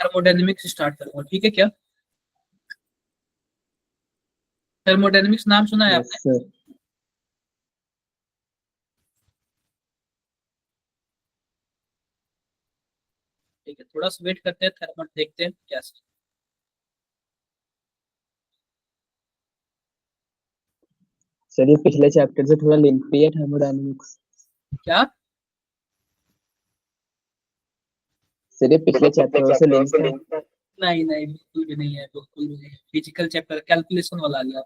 Thermodynamics start करूंगा, ठीक है क्या? थर्मोडायनेमिक्स नाम सुना है यस आपने? सर। ठीक है, थोड़ा सा वेट करते हैं, थर्मो देखते हैं क्या सर ये पिछले चैप्टर से थोड़ा लिंक भी है थर्मोडायनेमिक्स। क्या। सर ये पिछले चैप्टर से लिंक है। नहीं नहीं, बिल्कुल भी नहीं है, बिल्कुल भी नहीं। फिजिकल चैप्टर कैलकुलेशन वाला आ गया,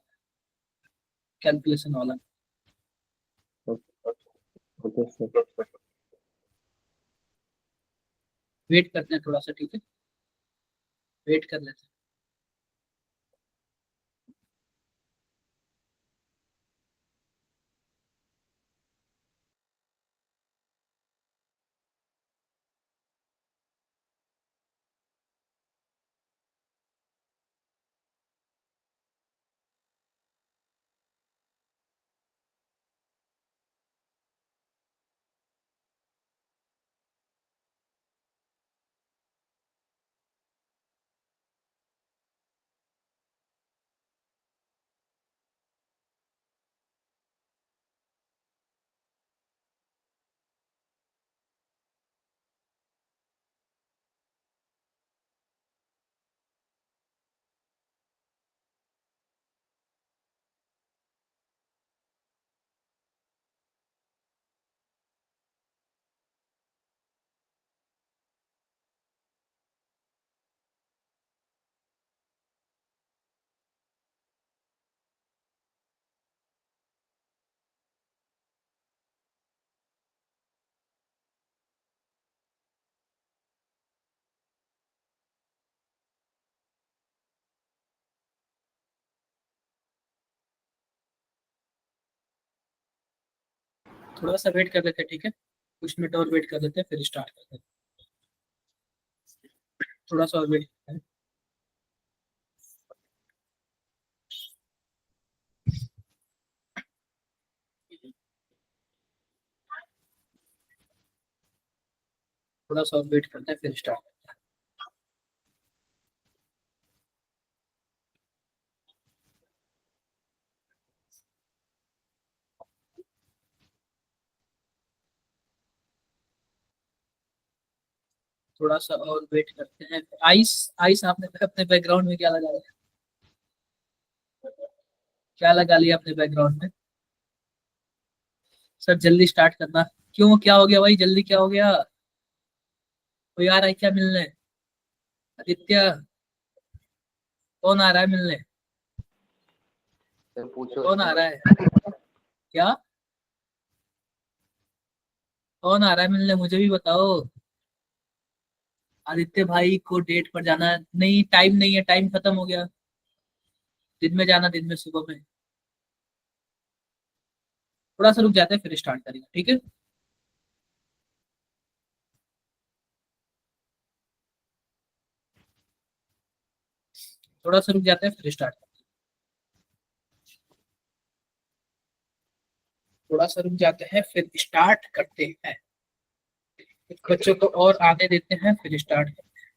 कैलकुलेशन वाला। Okay sir. वेट करते हैं थोड़ा सा, ठीक है, वेट कर लेते हैं। थोड़ा सा वेट कर लेते हैं, ठीक है, कुछ मिनट और वेट कर लेते हैं, फिर स्टार्ट करते हैं। थोड़ा सा और वेट करते हैं। थोड़ा सा और वेट करते हैं, फिर स्टार्ट करते हैं। थोड़ा सा और वेट करते हैं। आइस, आइस आपने अपने बैकग्राउंड में क्या लगा लिया? क्या लगा लिया अपने बैकग्राउंड में? सर जल्दी स्टार्ट करना। क्यों, क्या हो गया भाई, जल्दी क्या हो गया? कोई आ रहा है क्या मिलने? आदित्य, कौन आ रहा है मिलने? सर पूछो। कौन आ रहा है? क्या, कौन आ रहा है मिलने, मुझे भी बताओ। आदित्य भाई को डेट पर जाना है। नहीं, टाइम नहीं है, टाइम खत्म हो गया। दिन में जाना, दिन में सुबह में। थोड़ा सा रुक जाते हैं, फिर स्टार्ट करेंगे, ठीक है। थोड़ा सा रुक जाते हैं, फिर स्टार्ट करते हैं। थोड़ा सा रुक जाते हैं, फिर स्टार्ट करते हैं। कुछ बच्चों को और आने देते हैं, फिर स्टार्ट करते हैं।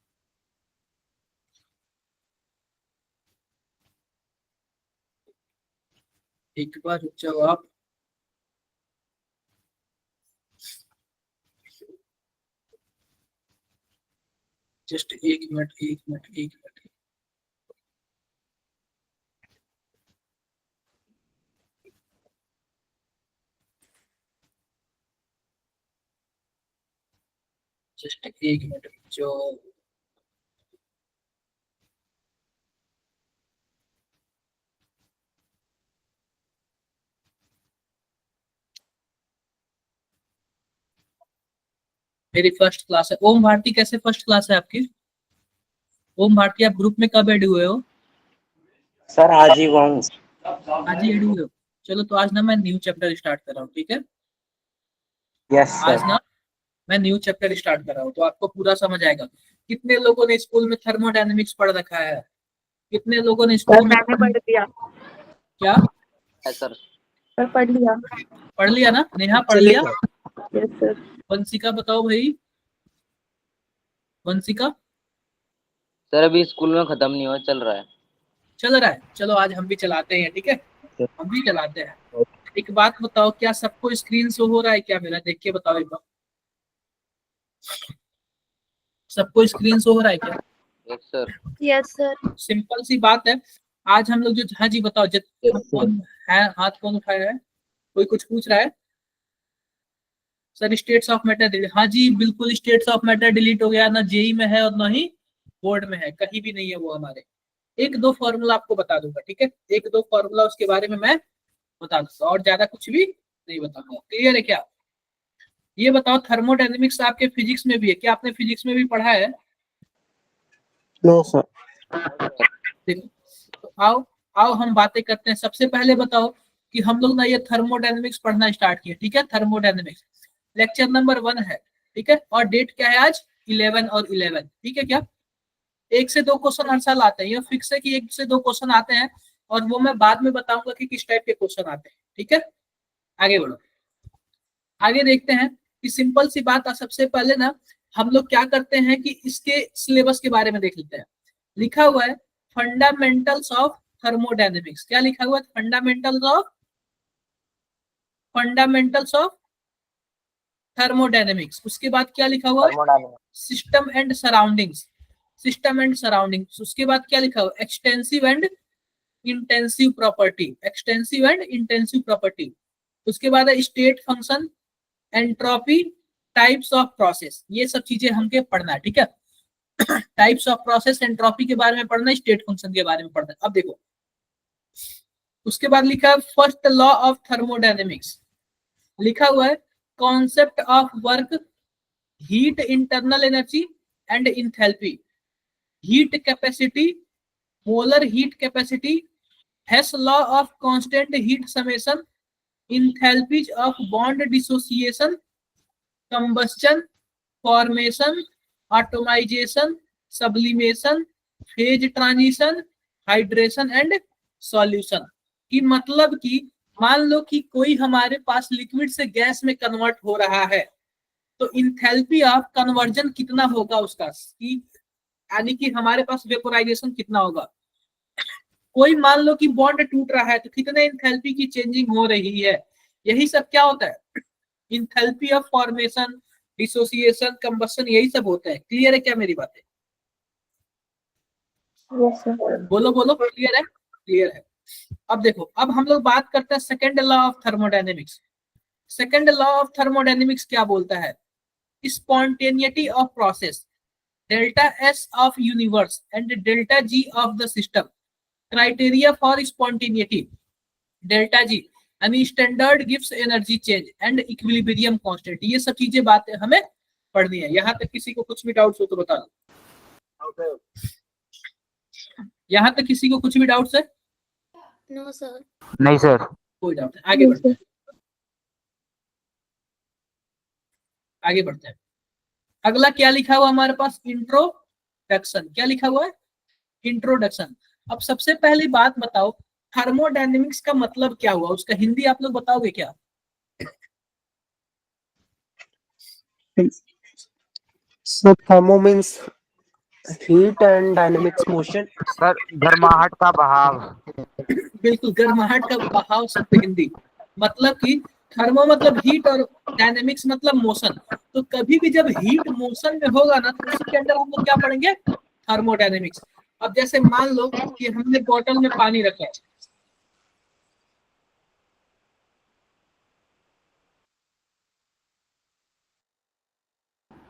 एक बार रुक जाओ आप। जस्ट एक मिनट, एक मिनट, एक मिनट। जस्ट एक मिनट रुक जाओ। मेरी फर्स्ट क्लास है। ओम भारती कैसे फर्स्ट क्लास है आपकी? ओम भारती आप ग्रुप में कब ऐड हुए हो? सर आज ही हुआ हूँ। आज ही ऐड हुए हो? चलो, तो आज ना मैं न्यू चैप्टर स्टार्ट कर रहा हूँ, ठीक है। यस आज सर। ना मैं न्यू चैप्टर स्टार्ट कर रहा हूँ, तो आपको पूरा समझ आएगा। कितने लोगों ने स्कूल में थर्मोडायनेमिक्स पढ़ रखा है? कितने लोगों ने सर स्कूल में मैंने पढ़ लिया। क्या है सर। सर पढ़ लिया। पढ़ लिया ना? नेहा पढ़ लिया? Yes sir. वंशिका बताओ भाई, वंशिका। सर अभी स्कूल में खत्म नहीं हुआ, चल रहा है। चल रहा है, चलो आज हम भी चलाते हैं, ठीक है, हम भी चलाते हैं। एक बात बताओ, क्या सबको स्क्रीन शो हो रहा है क्या मेरा? देख के बताओ एक बार, सबको स्क्रीन शो हो रहा है क्या? Yes sir. Yes sir. Simple सी बात है, आज हम लोग जो, हाँ जी बताओ, कौन है, हाथ कौन उठाया है? कोई कुछ पूछ रहा है? Sir states of matter delete, हाँ जी बिल्कुल, स्टेट्स ऑफ मैटर डिलीट हो गया, ना जेई में है और ना ही बोर्ड में है, कहीं भी नहीं है वो हमारे। एक दो फॉर्मूला आपको बता दूंगा, ठीक है, एक दो फॉर्मूला उसके बारे में मैं बता दूंगा, और ज्यादा कुछ भी नहीं बताऊंगा। क्लियर है क्या? ये बताओ, थर्मोडायनेमिक्स आपके फिजिक्स में भी है क्या? आपने फिजिक्स में भी पढ़ा है? No sir. देखो, तो आओ आओ हम बातें करते हैं। सबसे पहले बताओ कि हम लोग ना ये थर्मोडायनेमिक्स पढ़ना स्टार्ट किए, ठीक है, थर्मोडायनेमिक्स लेक्चर नंबर 1 है, ठीक है, और डेट क्या है आज? 11 और 11, ठीक है क्या? 1 से 2 क्वेश्चन हर साल आते हैं, ये फिक्स है कि 1 से 2 क्वेश्चन आते हैं, और वो मैं बाद में बताऊंगा कि किस टाइप के क्वेश्चन आते हैं, ठीक है। आगे बढ़ो, आगे देखते हैं कि सिंपल सी बात है, सबसे पहले ना हम लोग क्या करते हैं कि इसके सिलेबस के बारे में देख लेते हैं। लिखा हुआ है फंडामेंटल्स ऑफ थर्मोडायनेमिक्स, क्या लिखा हुआ है? Fundamentals of thermodynamics. उसके बाद क्या लिखा हुआ है? System and surroundings, system and surroundings. उसके बाद क्या लिखा हुआ? Extensive and intensive property, extensive and intensive property. उसके बाद है state function, entropy, types of process. ये सब चीजें हमके पढ़ना है, ठीक है। टाइप्स ऑफ प्रोसेस, एंट्रोपी के बारे में पढ़ना है, स्टेट फंक्शन के बारे में पढ़ना है। अब देखो, उसके बाद लिखा है फर्स्ट लॉ ऑफ थर्मोडायनेमिक्स, लिखा हुआ है concept of work, heat internal energy and enthalpy, heat capacity, molar heat capacity, Hess law of constant heat summation, enthalpies of bond dissociation, combustion, formation, atomization, sublimation, phase transition, hydration and solution. की मतलब कि मान लो कि कोई हमारे पास liquid से गैस में कन्वर्ट हो रहा है, तो इंथैल्पी ऑफ कन्वर्जन कितना होगा उसका, यानी कि हमारे पास वेपोराइजेशन कितना होगा। कोई मान लो कि बॉन्ड टूट रहा है, तो कितने इंथैल्पी की चेंजिंग हो रही है। यही सब क्या होता है? Enthalpy of formation, dissociation, combustion, यही सब होता है। क्लियर है क्या मेरी बातें? Yes sir. बोलो बोलो, क्लियर है? क्लियर है। अब देखो, अब हम लोग बात करते हैं second law of thermodynamics. Second law of thermodynamics क्या बोलता है? Spontaneity of process, delta S of universe and delta G of the system, criteria for spontaneity, delta G यानी स्टैंडर्ड गिव्स energy change and equilibrium constant. ये सब चीजें बातें हमें पढ़नी है। यहाँ तक किसी को कुछ भी डाउट्स हो तो बता दो। यहाँ तक किसी को कुछ भी डाउट्स है? No sir. नहीं सर। कोई डाउट है? आगे बढ़ते हैं, आगे बढ़ते हैं। अगला क्या लिखा हुआ हमारे पास? इंट्रोडक्शन। क्या लिखा हुआ है? इंट्रोडक्शन। अब सबसे पहली बात बताओ, थर्मोडायनेमिक्स का मतलब क्या हुआ? उसका हिंदी आप लोग बताओगे क्या? So thermo means heat and dynamics motion. Sir गर्माहट का बहाव। बिल्कुल, गर्माहट का बहाव शब्द हिंदी। मतलब कि थर्मो मतलब हीट और डायनेमिक्स मतलब मोशन। तो कभी भी जब हीट मोशन में होगा ना, तो उसके अंदर हम लोग क्या पढ़ेंगे? थर्मोडायनेमिक्स। अब जैसे मान लो कि हमने बोतल में पानी रखा है,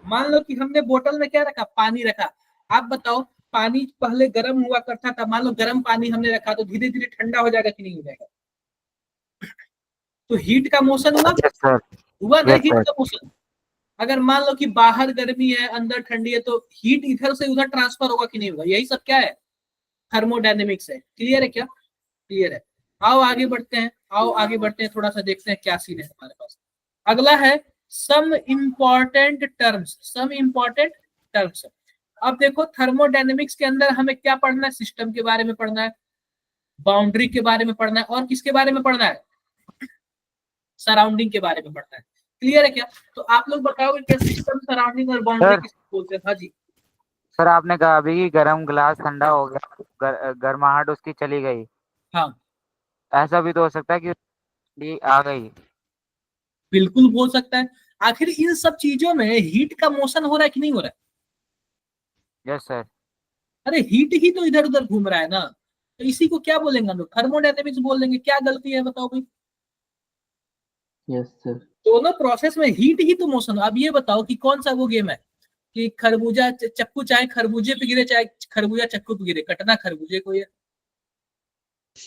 मान लो कि हमने बोतल में क्या रखा? पानी रखा। आप बताओ, पानी पहले गर्म हुआ करता था, मान लो गर्म पानी हमने रखा, तो धीरे धीरे ठंडा हो जाएगा कि नहीं हो जाएगा? तो हीट का मोशन हुआ, यस सर। हुआ ना Yes, हीट sir. का मोशन। अगर मान लो कि बाहर गर्मी है, अंदर ठंडी है, तो हीट इधर से उधर ट्रांसफर होगा कि नहीं होगा? यही सब क्या है? थर्मोडायनेमिक्स है। क्लियर है क्या? क्लियर है। आओ आगे बढ़ते हैं, आओ आगे बढ़ते हैं, थोड़ा सा देखते हैं क्या सीन है हमारे पास। अगला है some important terms, some important terms. अब देखो, थर्मोडायनेमिक्स के अंदर हमें क्या पढ़ना है? सिस्टम के बारे में पढ़ना है, बाउंड्री के बारे में पढ़ना है, और किसके बारे में पढ़ना है? सराउंडिंग के बारे में पढ़ना है। क्लियर है क्या? तो आप लोग बताओगे क्या सिस्टम, सराउंडिंग और बाउंड्री Sir. किसको बोलते हैं? हाँ जी, सर आपने कहा अभी कि गर्म गिलास ठंडा हो गया, गर्माहट उसकी चली गई। हाँ, ऐसा भी तो हो सकता है कि ठंडी आ गई। बिल्कुल बोल सकता है। आखिर इन सब चीजों में हीट का मोशन हो रहा है कि नहीं हो रहा है? Yes sir. अरे हीट ही तो इधर उधर घूम रहा है ना, तो इसी को क्या बोलेंगे हम लोग? थर्मोडायनेमिक्स बोल देंगे। क्या गलती है बताओ भाई? Yes sir. दोनों प्रोसेस में हीट ही तो मोशन। अब ये बताओ कि कौन सा वो गेम है कि खरबूजा चक्कू चाहे खरबूजे पे गिरे, चाहे खरबूजा चक्कू पे गिरे, कटना खरबूजे को है।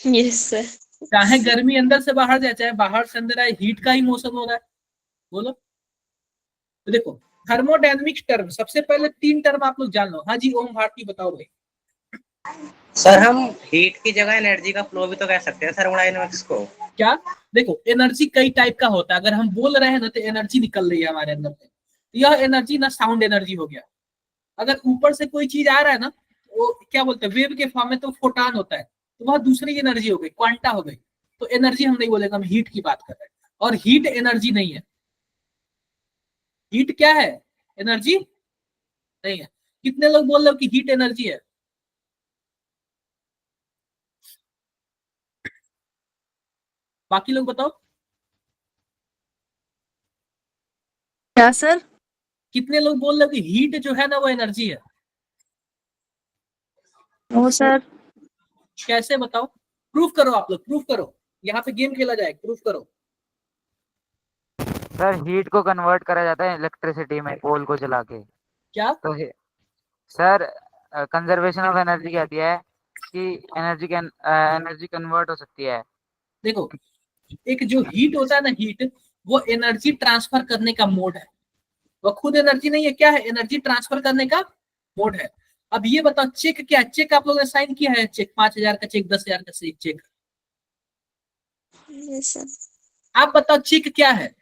Yes sir. चाहे गर्मी अंदर से बाहर जाए, चाहे बाहर से अंदर आए, हीट का ही मोशन हो रहा है। बोलो। तो देखो, थर्मोडायनेमिक्स टर्म, सबसे पहले 3 टर्म आप लोग जान लो। हाँ जी, ओम भारती बताओ भाई। सर हम हीट की जगह एनर्जी का फ्लो भी तो कह सकते हैं थर्मोडायनेमिक्स को। क्या? देखो, एनर्जी कई टाइप का होता है। अगर हम बोल रहे हैं ना तो एनर्जी निकल रही है हमारे अंदर से, तो यह एनर्जी ना साउंड एनर्जी हो गया। अगर ऊपर से कोई चीज आ रहा है ना, वो क्या बोलते हैं, वेव के फॉर्म में, तो फोटान होता है, तो वह दूसरी एनर्जी हो गई, क्वांटा हो गई। तो एनर्जी हम नहीं बोलेंगे, हम हीट की बात कर रहे हैं। और हीट एनर्जी नहीं है। हीट क्या है? एनर्जी नहीं है। कितने लोग बोल रहे हो कि हीट एनर्जी है? बाकी लोग बताओ। क्या सर? कितने लोग बोल रहे हो कि हीट जो है ना वो एनर्जी है? No sir. कैसे बताओ? प्रूफ करो, आप लोग प्रूफ करो। यहाँ पे गेम खेला जाए, प्रूफ करो। सर हीट को कन्वर्ट करा जाता है इलेक्ट्रिसिटी में कोल को जला के। क्या? तो सर कंजर्वेशन ऑफ एनर्जी कहती है कि एनर्जी कन्वर्ट हो सकती है। देखो, एक जो हीट होता है ना, हीट वो एनर्जी ट्रांसफर करने का मोड है। वो खुद एनर्जी नहीं है। क्या है? एनर्जी ट्रांसफर करने का मोड है। अब ये बताओ, चेक क्या है? चेक आप लोगों ने साइन किया है? चेक 5,000 का चेक, 10,000 का चेक। Yes sir. आप बताओ, चेक क्या है?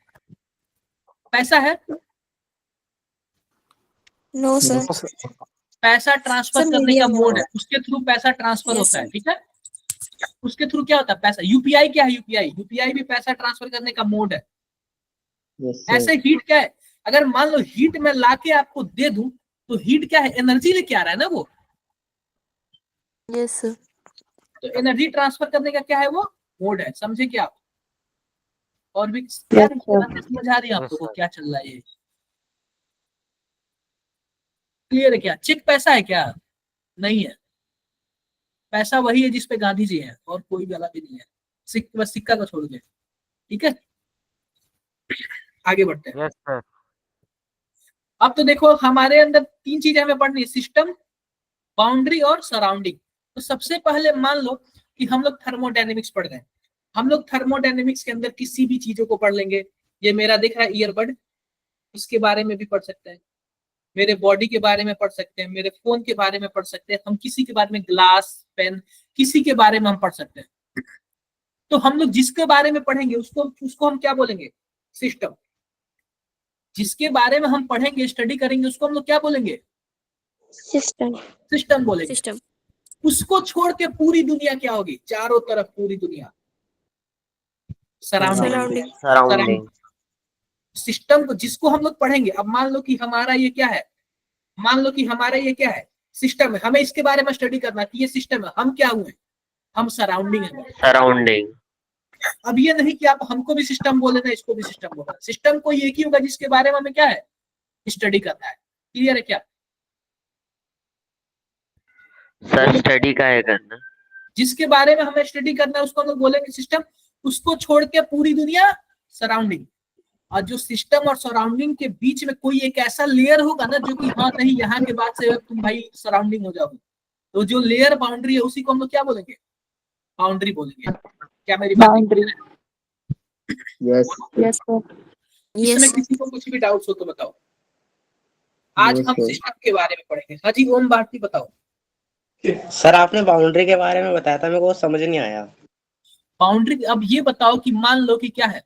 पैसा है? No sir. No, sir. पैसा ट्रांसफर सर करने का मीडियम मोड है, उसके थ्रू पैसा ट्रांसफर Yes, होता है। sir. ठीक है, उसके थ्रू क्या होता है? पैसा। यूपीआई क्या है? यूपीआई भी पैसा ट्रांसफर करने का मोड है। यस ऐसे सर। हीट क्या है? अगर मान लो हीट में लाके आपको दे दूं, तो हीट क्या है? एनर्जी लेके आ रहा है ना वो। Yes sir. तो एनर्जी ट्रांसफर करने का क्या है? वो मोड है। समझे क्या आप? और भी क्या Yes, sir. समझ आ रही है आप यस लोगों को सर। क्या चल रहा है? ये क्लियर है क्या? चेक पैसा है क्या? नहीं है। पैसा वही है जिसपे गांधी जी है, और कोई वाला भी नहीं है। बस सिक्का को छोड़ के। ठीक है, आगे बढ़ते हैं। Yes sir. अब तो देखो, हमारे अंदर 3 चीजें हमें पढ़नी है: सिस्टम, बाउंड्री और सराउंडिंग। तो सबसे पहले मान लो कि हम लोग थर्मोडायनेमिक्स पढ़ रहे हैं। हम लोग थर्मोडायनेमिक्स के अंदर किसी भी चीजों को पढ़ लेंगे। ये मेरा दिख रहा है ईयरबड, इसके बारे में भी पढ़ सकते हैं। मेरे बॉडी के बारे में पढ़ सकते हैं, मेरे फोन के बारे में पढ़ सकते हैं, हम किसी के बारे में, ग्लास, पेन, किसी के बारे में हम पढ़ सकते हैं। तो हम लोग जिसके बारे में पढ़ेंगे उसको उसको हम क्या बोलेंगे? सिस्टम। जिसके बारे में हम पढ़ेंगे, स्टडी करेंगे, उसको हम लोग क्या बोलेंगे? सिस्टम। सिस्टम बोलेंगे। सिस्टम। उसको छोड़ के पूरी दुनिया क्या होगी? चारों तरफ पूरी दुनिया, सराउंडिंग। सराउंडिंग। सराउंडिंग। सिस्टम को जिसको हम लोग पढ़ेंगे, अब मान लो कि हमारा ये क्या है, मान लो कि हमारा ये क्या है? सिस्टम है। हमें इसके बारे में स्टडी करना कि ये सिस्टम है, हम क्या हुए? हम सराउंडिंग है। सराउंडिंग। अब ये नहीं कि आप हमको भी सिस्टम बोले ना, इसको भी सिस्टम बोला। सिस्टम कोई एक ही होगा जिसके बारे में हमें क्या है? स्टडी करना है। क्लियर है क्या? सर स्टडी का है करना। जिसके बारे में हमें स्टडी करना है उसको हम लोग बोलेंगे सिस्टम। उसको छोड़ के पूरी दुनिया सराउंडिंग। और जो सिस्टम और सराउंडिंग के बीच में कोई एक ऐसा लेयर होगा ना, जो कि हाँ नहीं, यहाँ के बाद से तुम भाई सराउंडिंग हो जाओगे, तो जो लेयर बाउंड्री है उसी को हम लोग क्या बोलेंगे? बाउंड्री बोलेंगे। क्या मेरी बात बाउंड्री। Yes yes sir. इसमें किसी को कुछ भी डाउट्स हो तो बताओ। आज हम सिस्टम के बारे में पढ़ेंगे। हाँ जी, ओम भारती बताओ। सर आपने बाउंड्री के बारे में बताया था, मेरे को समझ नहीं आया। बाउंड्री, अब ये बताओ कि मान लो कि क्या है,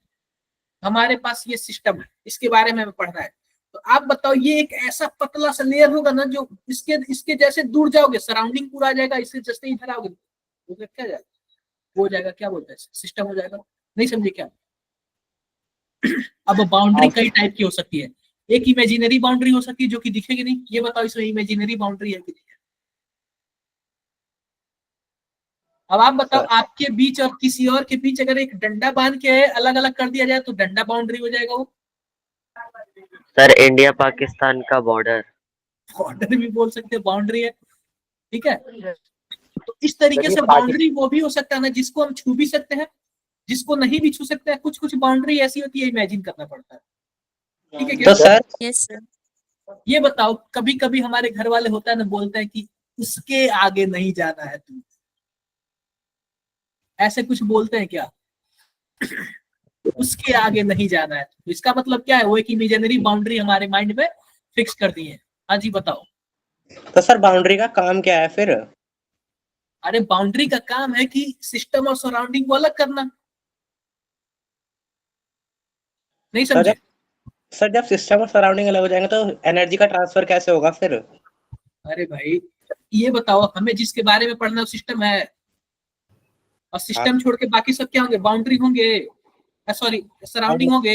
हमारे पास ये सिस्टम है, इसके बारे में हमें पढ़ना है। तो आप बताओ, ये एक ऐसा पतला सा लेयर होगा ना, जो इसके जैसे दूर जाओगे सराउंडिंग पूरा आ जाएगा, इससे जैसे इधर आओगे तो क्या जाएगा? वो हो जाएगा, क्या बोलते हैं, सिस्टम हो जाएगा। नहीं समझे क्या? अब बाउंड्री कई टाइप की हो सकती है। एक इमेजिनरी बाउंड्री हो सकती है जो कि दिखेगी नहीं। ये बताओ इसमें इमेजिनरी बाउंड्री है कि नहीं है? अब आप बताओ, आपके बीच और किसी और के बीच अगर एक डंडा बांध के अलग अलग कर दिया जाए तो डंडा बाउंड्री हो जाएगा वो। सर इंडिया पाकिस्तान का बॉर्डर। बॉर्डर भी बोल सकते हैं, बाउंड्री है, ठीक है। तो इस तरीके से बाउंड्री वो भी हो सकता है ना, जिसको हम छू भी सकते हैं, जिसको नहीं भी छू सकते हैं। कुछ कुछ बाउंड्री ऐसी होती है, इमेजिन करना पड़ता है, ठीक है क्या? तो सर यस सर। ये बताओ, कभी कभी हमारे घर वाले होता है ना, बोलते हैं कि उसके आगे नहीं जाना है तू, ऐसे कुछ बोलते हैं क्या? उसके आगे नहीं जाना है, तो इसका मतलब क्या है? वो एक इमेजिनरी बाउंड्री हमारे माइंड में फिक्स कर दी है। हाँ जी बताओ। तो सर बाउंड्री का काम क्या है फिर? अरे बाउंड्री का काम है कि सिस्टम और सराउंडिंग को अलग करना। नहीं सर समझे? जब सिस्टम और सराउंडिंग अलग हो जाएंगे तो एनर्जी का ट्रांसफर कैसे होगा फिर? अरे भाई ये बताओ, हमें जिसके बारे में पढ़ना है सिस्टम है, और सिस्टम छोड़ के बाकी सब क्या होंगे? बाउंड्री होंगे, सॉरी सराउंडिंग होंगे।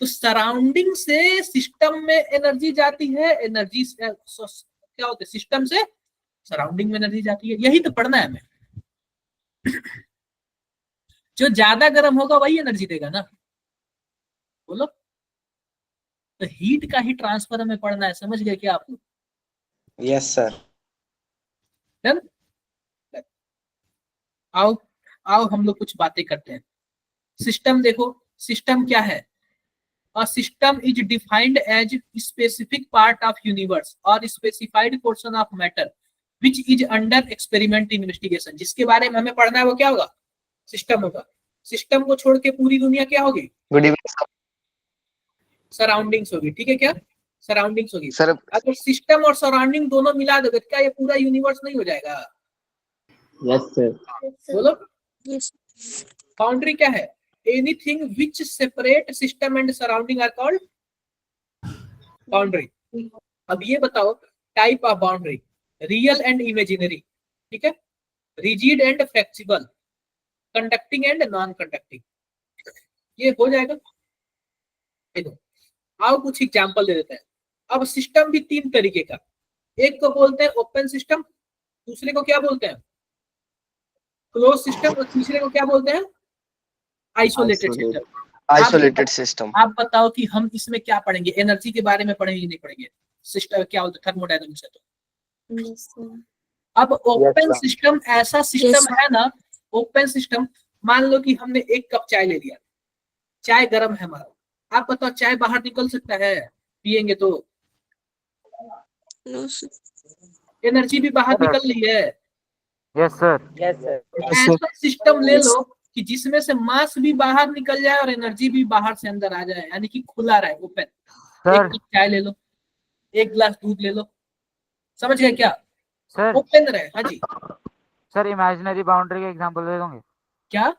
तो सराउंडिंग से सिस्टम में एनर्जी जाती है, एनर्जी क्या होता है? सिस्टम से सराउंडिंग में एनर्जी जाती है। यही तो पढ़ना है हमें। जो ज्यादा गर्म होगा वही एनर्जी देगा ना, बोलो। तो हीट का ही ट्रांसफर हमें पढ़ना है, समझ गए क्या आप लोग? Yes sir. डन? आओ आओ हम लोग कुछ बातें करते हैं। सिस्टम देखो, सिस्टम क्या है? A system is defined as specific part of universe or specified portion of matter which is under experiment investigation। जिसके बारे में हमें पढ़ना है वो क्या होगा? सिस्टम होगा। सिस्टम को छोड़ के पूरी दुनिया क्या होगी? गुड इवनिंग सराउंडिंग्स होगी, ठीक है क्या? सराउंडिंग्स होगी। सर। अगर सिस्टम और सराउंडिंग दोनों मिला दोगे क्या ये पूरा यूनिवर्स नहीं हो जाएगा? Yes sir. बोलो। यस। बाउंड्री क्या है? Anything which separate system and surrounding are called boundary। अब ये बताओ type of boundary, real and imaginary, ठीक है, rigid and flexible, conducting and non conducting, ये हो जाएगा। देखो आओ कुछ एग्जांपल दे देते हैं। अब सिस्टम भी तीन तरीके का, एक को बोलते हैं ओपन सिस्टम, दूसरे को क्या बोलते हैं? क्लोज सिस्टम, और तीसरे को क्या बोलते हैं? Isolated system. Isolated system. आप बताओ कि हम इसमें क्या पढ़ेंगे? एनर्जी के बारे में पढ़ेंगे नहीं पढ़ेंगे? सिस्टम क्या होता है? थर्मोडायनामिक्स है तो। Yes sir. अब ओपन सिस्टम ऐसा सिस्टम है ना, ओपन सिस्टम, मान लो कि हमने एक कप चाय ले लिया, चाय गर्म है हमारा, आप बताओ चाय बाहर निकल सकता है पिएंगे तो? No sir. एनर्जी भी बाहर निकल रही है। Yes sir. ऐसा सिस्टम ले लो कि जिसमें से मास भी बाहर निकल जाए और एनर्जी भी बाहर से अंदर आ जाए, यानी कि खुला रहे, ओपन। सर। एक कप चाय ले लो, एक गिलास दूध ले लो, समझ गए क्या? सर। ओपन रहे। हाँ जी। सर इमेजिनरी बाउंड्री के एग्जांपल दे दोगे? क्या?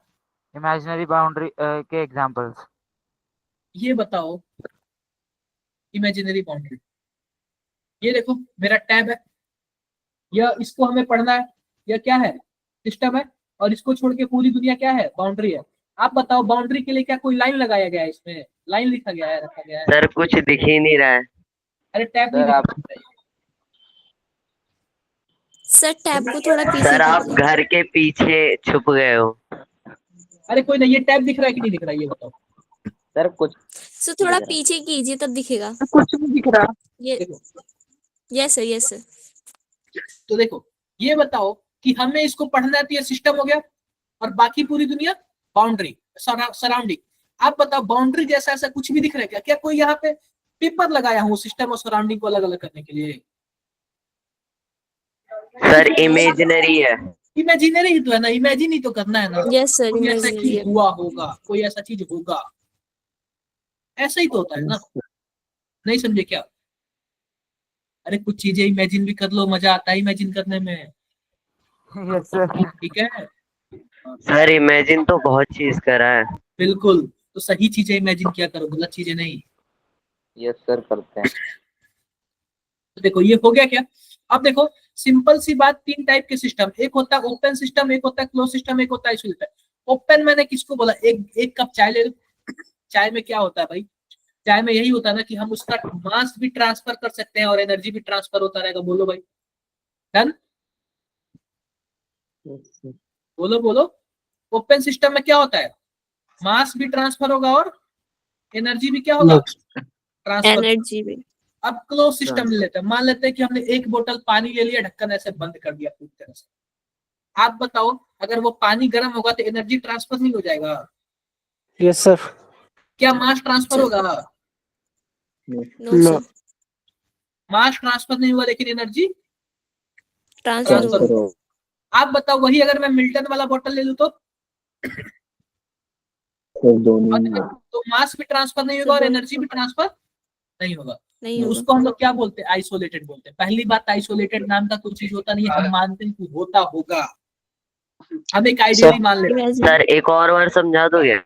इमेजिनरी बाउंड्री के एग्जांपल्स। ये बताओ इमेजिनरी बाउंड्री। ये देखो मेरा टैब है, या इसको हमें पढ़ना है, या क्या है? सिस्टम है, और इसको छोड़ के पूरी दुनिया क्या है? बाउंड्री है। आप बताओ बाउंड्री के लिए क्या कोई लाइन लगाया गया है? इसमें लाइन लिखा गया है, रखा गया है? सर कुछ दिख ही नहीं रहा है। अरे टैब नहीं आप दिखा है। सर टैब को थोड़ा पीछे सर आप कीजिए। घर के पीछे छुप गए हो। अरे कोई नहीं, ये टैब दिख रहा है कि नहीं दिख रहा है? ये बताओ। सर कुछ सर थोड़ा पीछे कीजिए तब दिखेगा। कुछ नहीं दिख रहा। ये देखो, यस सर। Yes sir. तो देखो ये बताओ कि हमें इसको पढ़ना है तो ये सिस्टम हो गया, और बाकी पूरी दुनिया बाउंड्री, सराउंडिंग। आप बताओ बाउंड्री जैसा ऐसा कुछ भी दिख रहा है क्या? क्या कोई यहाँ पे पेपर लगाया हूँ सिस्टम और सराउंडिंग को अलग अलग करने के लिए? सर इमेजिनरी है। इमेजिनरी ही तो है ना, इमेजिन ही तो करना है ना। Yes sir. कोई ऐसा इमेजिनरी चीज हुआ होगा, कोई ऐसा चीज होगा, ऐसा ही तो होता है ना। नहीं समझे क्या? अरे कुछ चीजें इमेजिन भी कर लो, मजा आता है इमेजिन करने में, यस सर। ठीक है? सर इमेजिन तो बहुत चीज करा है। बिल्कुल, तो सही चीजें इमेजिन किया करो, गलत चीजें नहीं। यस सर करते हैं। तो देखो ये हो गया क्या? अब देखो सिंपल सी बात, तीन टाइप के सिस्टम, एक होता है ओपन सिस्टम, एक होता है क्लोज सिस्टम, एक होता है आइसोलेटेड। ओपन मैंने किसको बोला? एक कप चाय ले लो, चाय में क्या होता है भाई? चाहे में यही होता है ना कि हम उसका मास भी ट्रांसफर कर सकते हैं और एनर्जी भी ट्रांसफर होता रहेगा। बोलो भाई, डन? बोलो बोलो। ओपन सिस्टम में क्या होता है, मास भी ट्रांसफर होगा और एनर्जी भी क्या होगा, ट्रांसफर। एनर्जी भी। अब क्लोज सिस्टम ले लेते हैं, मान लेते हैं कि हमने एक बोतल पानी ले लिया, ढक्कन ऐसे बंद कर दिया पूरी तरह से। आप बताओ, अगर वो पानी गर्म होगा तो एनर्जी ट्रांसफर नहीं हो जाएगा? Yes sir. क्या मास ट्रांसफर होगा? No no. Sir, mass transfer नहीं हुआ लेकिन एनर्जी ट्रांसफर ट्रांसफर होगा। हुआ। आप बताओ, वही अगर मैं मिल्टन वाला बोतल ले लूं तो तो मास भी ट्रांसफर नहीं होगा और एनर्जी भी ट्रांसफर नहीं होगा। नहीं तो होगा। उसको हम लोग क्या बोलते हैं, आइसोलेटेड बोलते हैं। पहली बात, आइसोलेटेड नाम का कोई चीज होता नहीं है, हम मानते हैं कि होता होगा, हम एक आइडियली मान लेते हैं। सर एक और बार समझा दोगे?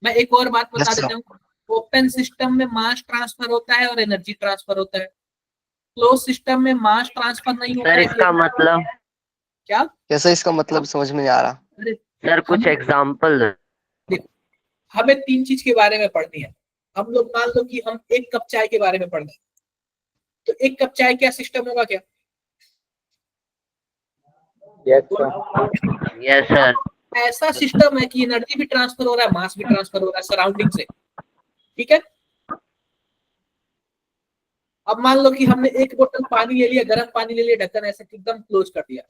मैं एक और बात बता देता हूँ, ओपन सिस्टम में मास ट्रांसफर होता है और एनर्जी ट्रांसफर होता है। क्लोज सिस्टम में मास ट्रांसफर नहीं होता सर है। इसका मतलब क्या? कैसा, इसका मतलब समझ में नहीं आ रहा। अरे सर कुछ एग्जाम्पल दो। देखो, हमें 3 चीज के बारे में पढ़नी है। हम लोग मान लो कि हम 1 कप चाय के बारे में पढ़ रहे हैं, तो 1 कप चाय क्या सिस्टम होगा क्या? Yes sir. ऐसा सिस्टम है कि एनर्जी भी ट्रांसफर हो रहा है, मास भी ट्रांसफर हो रहा है सराउंडिंग से। ठीक है, अब मान लो कि हमने 1 बोतल पानी ले लिया, गर्म पानी ले लिया, ढक्कन ऐसे एकदम क्लोज कर दिया।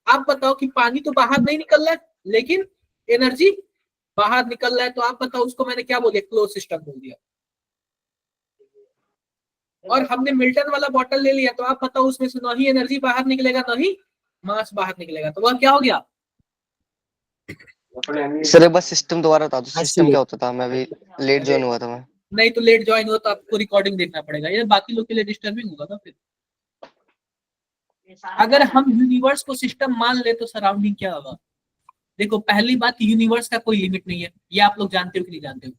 आप बताओ कि पानी तो बाहर नहीं निकल रहा है लेकिन एनर्जी बाहर निकल रहा है, तो आप बताओ उसको मैंने क्या बोल दिया, क्लोज सिस्टम बोल दिया। और हमने मिल्टन वाला बॉटल ले लिया, तो आप बताओ उसमें से ना ही एनर्जी बाहर निकलेगा ना ही मास बाहर निकलेगा, तो वह क्या हो गया? सर एक बार सिस्टम दोबारा बता दो, सिस्टम क्या होता था? मैं अभी लेट ज्वाइन हुआ था मैं। नहीं तो लेट ज्वाइन हो तो आपको रिकॉर्डिंग देखना पड़ेगा, ये बाकी लोग के लिए डिस्टर्बिंग होगा ना फिर। अगर हम यूनिवर्स को सिस्टम मान ले तो सराउंडिंग क्या होगा? देखो, पहली बात, यूनिवर्स का कोई लिमिट नहीं है, ये आप लोग जानते हो कि नहीं जानते हो?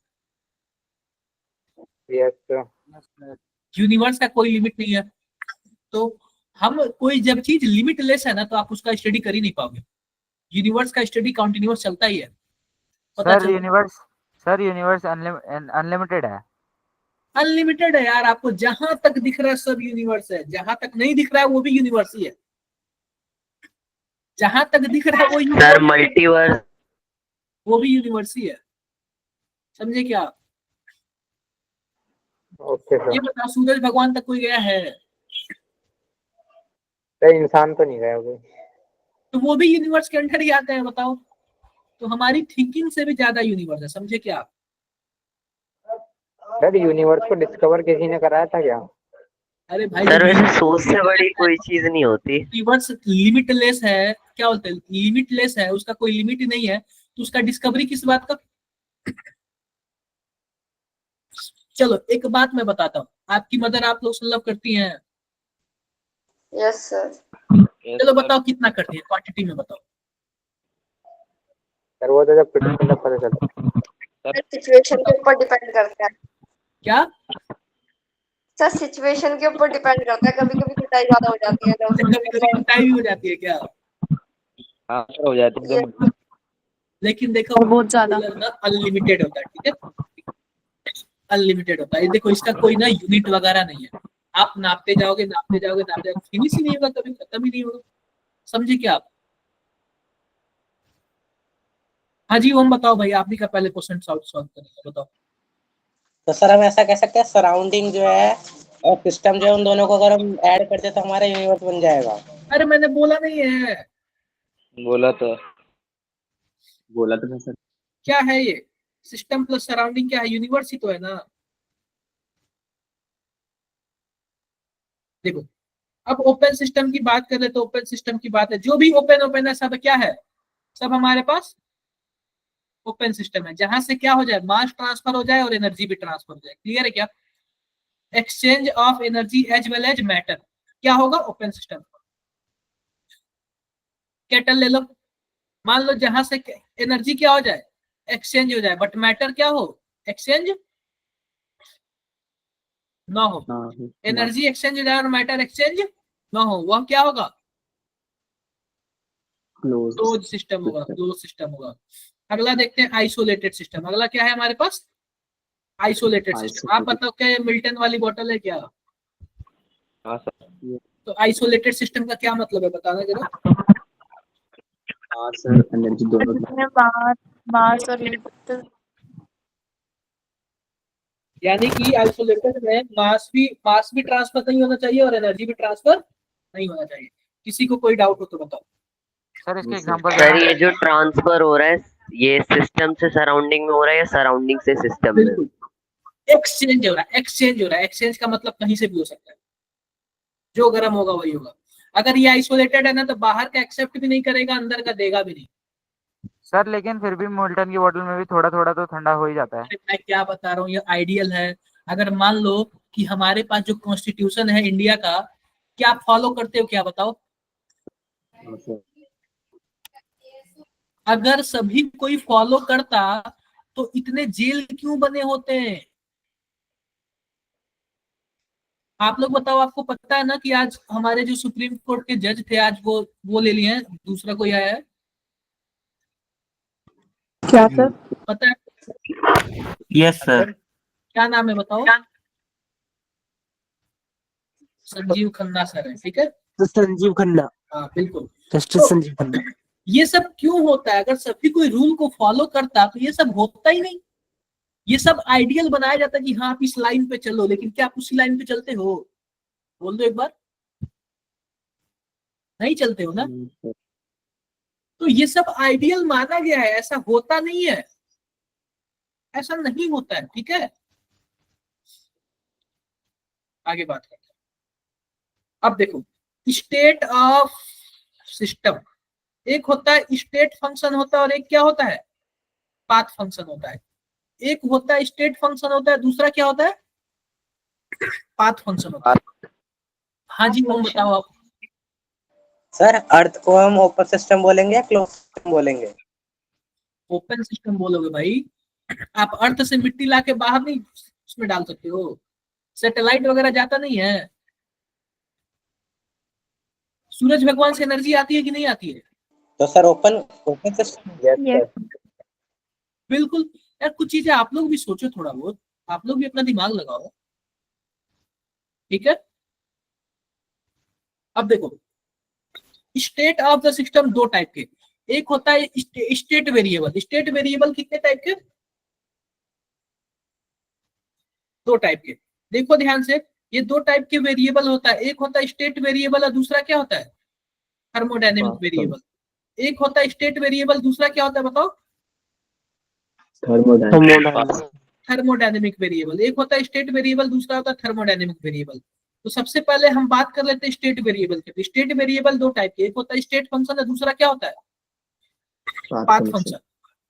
यूनिवर्स का कोई लिमिट नहीं है, तो हम कोई जब चीज लिमिटलेस है ना तो आप उसका स्टडी कर ही नहीं पाओगे। यूनिवर्स का स्टडी कंटिन्यूअस चलता ही है, पता सर यूनिवर्स अनलिमिटेड है। अनलिमिटेड है यार। आपको जहां तक दिख रहा है सब यूनिवर्स है, जहां तक नहीं दिख रहा है वो भी यूनिवर्स ही है। जहां तक दिख रहा है वो सर यूनिवर्स, मल्टीवर्स। वो भी यूनिवर्स ही है। समझे क्या? Okay sir. ये बताओ, सूरज भगवान तक कोई गया है? इंसान तो नहीं गया कोई। तो वो भी यूनिवर्स के अंदर ही आते हैं, बताओ। तो हमारी थिंकिंग से भी ज्यादा यूनिवर्स है, समझे क्या? सर यूनिवर्स को डिस्कवर किसी ने कराया था क्या? अरे भाई, सर वैसे सोच से बड़ी कोई चीज नहीं होती। यूनिवर्स लिमिटलेस है, क्या बोलते हैं, लिमिटलेस है, उसका कोई लिमिट ही नहीं है, तो उसका डिस्कवरी किस बात का? चलो एक बात मैं बताता हूँ, आपकी मदर आप लोग से लव करती हैं? Yes sir. चलो बताओ कितना करती है, क्वांटिटी में बताओ। सर वो तो जब पिटने पता चलता। सर सिचुएशन के ऊपर डिपेंड करता है। क्या? सर सिचुएशन के ऊपर डिपेंड करता है, कभी कभी पिटाई ज्यादा हो जाती है तो कभी कभी पिटाई भी हो जाती है क्या? हाँ हो जाती है। लेकिन देखो, बहुत ज्यादा। अनलिमिटेड होता है, ठीक है, अनलिमिटेड होता है। देखो, इसका कोई ना यूनिट वगैरह नहीं है, आप नापते जाओगे नापते जाओगे नापते जाओगे, फिनिश ही नहीं होगा, कभी खत्म ही नहीं होगा। समझे क्या आप? हाँ जी ओम, बताओ भाई, आप भी का पहले क्वेश्चन सॉल्व करेंगे, बताओ। तो सर हम ऐसा कह सकते हैं, सराउंडिंग जो है और सिस्टम जो है, उन दोनों को अगर हम ऐड करते तो हमारा यूनिवर्स बन जाएगा। अरे मैंने बोला नहीं है। बोला तो मैं सर। क्या है ये? सिस्टम प्लस सराउंडिंग क्या है? यूनिवर्स ही तो है ना। देखो, अब ओपन सिस्टम की बात करें तो ओपन सिस्टम की बात है, जो भी ओपन ओपन है सब क्या है, सब हमारे पास ओपन सिस्टम है, जहां से क्या हो जाए, मास ट्रांसफर हो जाए और एनर्जी भी ट्रांसफर हो जाए। क्लियर है क्या? Exchange of energy as well as matter क्या होगा ओपन सिस्टम? केटल ले लो, मान लो जहां से एनर्जी क्या हो जाए, एक्सचेंज हो जाए, बट मैटर क्या हो, एक्सचेंज ना हो। एनर्जी एक्सचेंज हो जाए और मैटर एक्सचेंज ना हो, वह क्या होगा, क्लोज सिस्टम होगा, क्लोज सिस्टम होगा। अगला देखते हैं आइसोलेटेड सिस्टम। अगला क्या है हमारे पास, आइसोलेटेड सिस्टम। आप बताओ क्या ये मिल्टन वाली बोतल है क्या? हाँ सर। तो आइसोलेटेड सिस्टम का क्या मतलब है बताना जरा। हाँ सर, एनर्जी दोनों इसमें मास और यानी कि आइसोलेटेड में मास भी ट्रांसफर नहीं होना चाहिए और एनर्जी भी ट्रांसफर नहीं होना चाहिए। किसी को कोई डाउट हो तो बताओ। सर इसके सर। एग्जांपल सर ये जो ट्रांसफर हो रहा है ये सिस्टम से सराउंडिंग में हो रहा है या सराउंडिंग से सिस्टम में? बिल्कुल एक्सचेंज हो रहा है, एक्सचेंज हो रहा है। एक्सचेंज का मतलब कहीं से भी हो सकता है, जो गर्म होगा वही होगा। अगर ये आइसोलेटेड है ना तो बाहर का एक्सेप्ट भी नहीं करेगा, अंदर का देगा भी नहीं। सर लेकिन फिर भी मोल्टन की बोतल में भी थोड़ा थोड़ा तो ठंडा हो ही जाता है। मैं क्या बता रहा हूँ, ये आइडियल है। अगर मान लो कि हमारे पास जो कॉन्स्टिट्यूशन है इंडिया का, क्या आप फॉलो करते हो क्या बताओ? हाँ सर। अगर सभी कोई फॉलो करता तो इतने जेल क्यों बने होते हैं? आप लोग बताओ। आपको पता है ना कि आज हमारे जो सुप्रीम कोर्ट के जज थे आज वो ले लिए हैं, दूसरा कोई आया है? क्या सर? पता है? Yes sir. क्या नाम है बताओ? संजीव खन्ना सर है, ठीक है। संजीव खन्ना, हाँ बिल्कुल। जस्टिस तो संजीव खन्ना। ये सब क्यों होता है? अगर सभी कोई रूल को फॉलो करता तो ये सब होता ही नहीं। ये सब आइडियल बनाया जाता है कि हाँ आप इस लाइन पे चलो, लेकिन क्या आप उसी लाइन पे चलते हो? बोल दो एक बार। नहीं चलते हो ना। तो ये सब आइडियल माना गया है, ऐसा होता नहीं है, ऐसा नहीं होता है, ठीक है। आगे बात करते हैं। अब देखो स्टेट ऑफ सिस्टम, एक होता है स्टेट फंक्शन होता है और एक क्या होता है? पाथ फंक्शन होता है। एक होता है स्टेट फंक्शन होता है, दूसरा क्या होता है? पाथ फंक्शन होता है। हाँ जी तुम बताओ आप। सर अर्थ को हम ओपन सिस्टम बोलेंगे या क्लोज सिस्टम बोलेंगे? ओपन सिस्टम बोलोगे भाई। आप अर्थ से मिट्टी लाके बाहर नहीं उसमें डाल सकते हो, सैटेलाइट वगैरह जाता नहीं है। सूरज भगवान से एनर्जी आती है कि नहीं आती है? तो sir open open system. Yes बिल्कुल। यार कुछ चीजें आप लोग भी सोचो थोड़ा बहुत, आप लोग भी अपना दिमाग लगाओ, ठीक है। अब देखो स्टेट ऑफ द सिस्टम दो टाइप के, एक होता है स्टेट वेरिएबल। स्टेट वेरिएबल कितने टाइप के? दो टाइप के। देखो ध्यान से, ये दो टाइप के वेरिएबल होता है, एक होता है स्टेट वेरिएबल और दूसरा क्या होता है? Thermodynamic variable. एक होता है स्टेट वेरिएबल, दूसरा क्या होता है बताओ? थर्मोडायनामिक्स। Thermodynamic variable. एक होता है स्टेट वेरिएबल, दूसरा होता है थर्मोडायनेमिक वेरिएबल। तो सबसे पहले हम बात कर लेते हैं स्टेट वेरिएबल के। स्टेट वेरिएबल दो टाइप के, एक होता है स्टेट फंक्शन और दूसरा क्या होता है? Path function.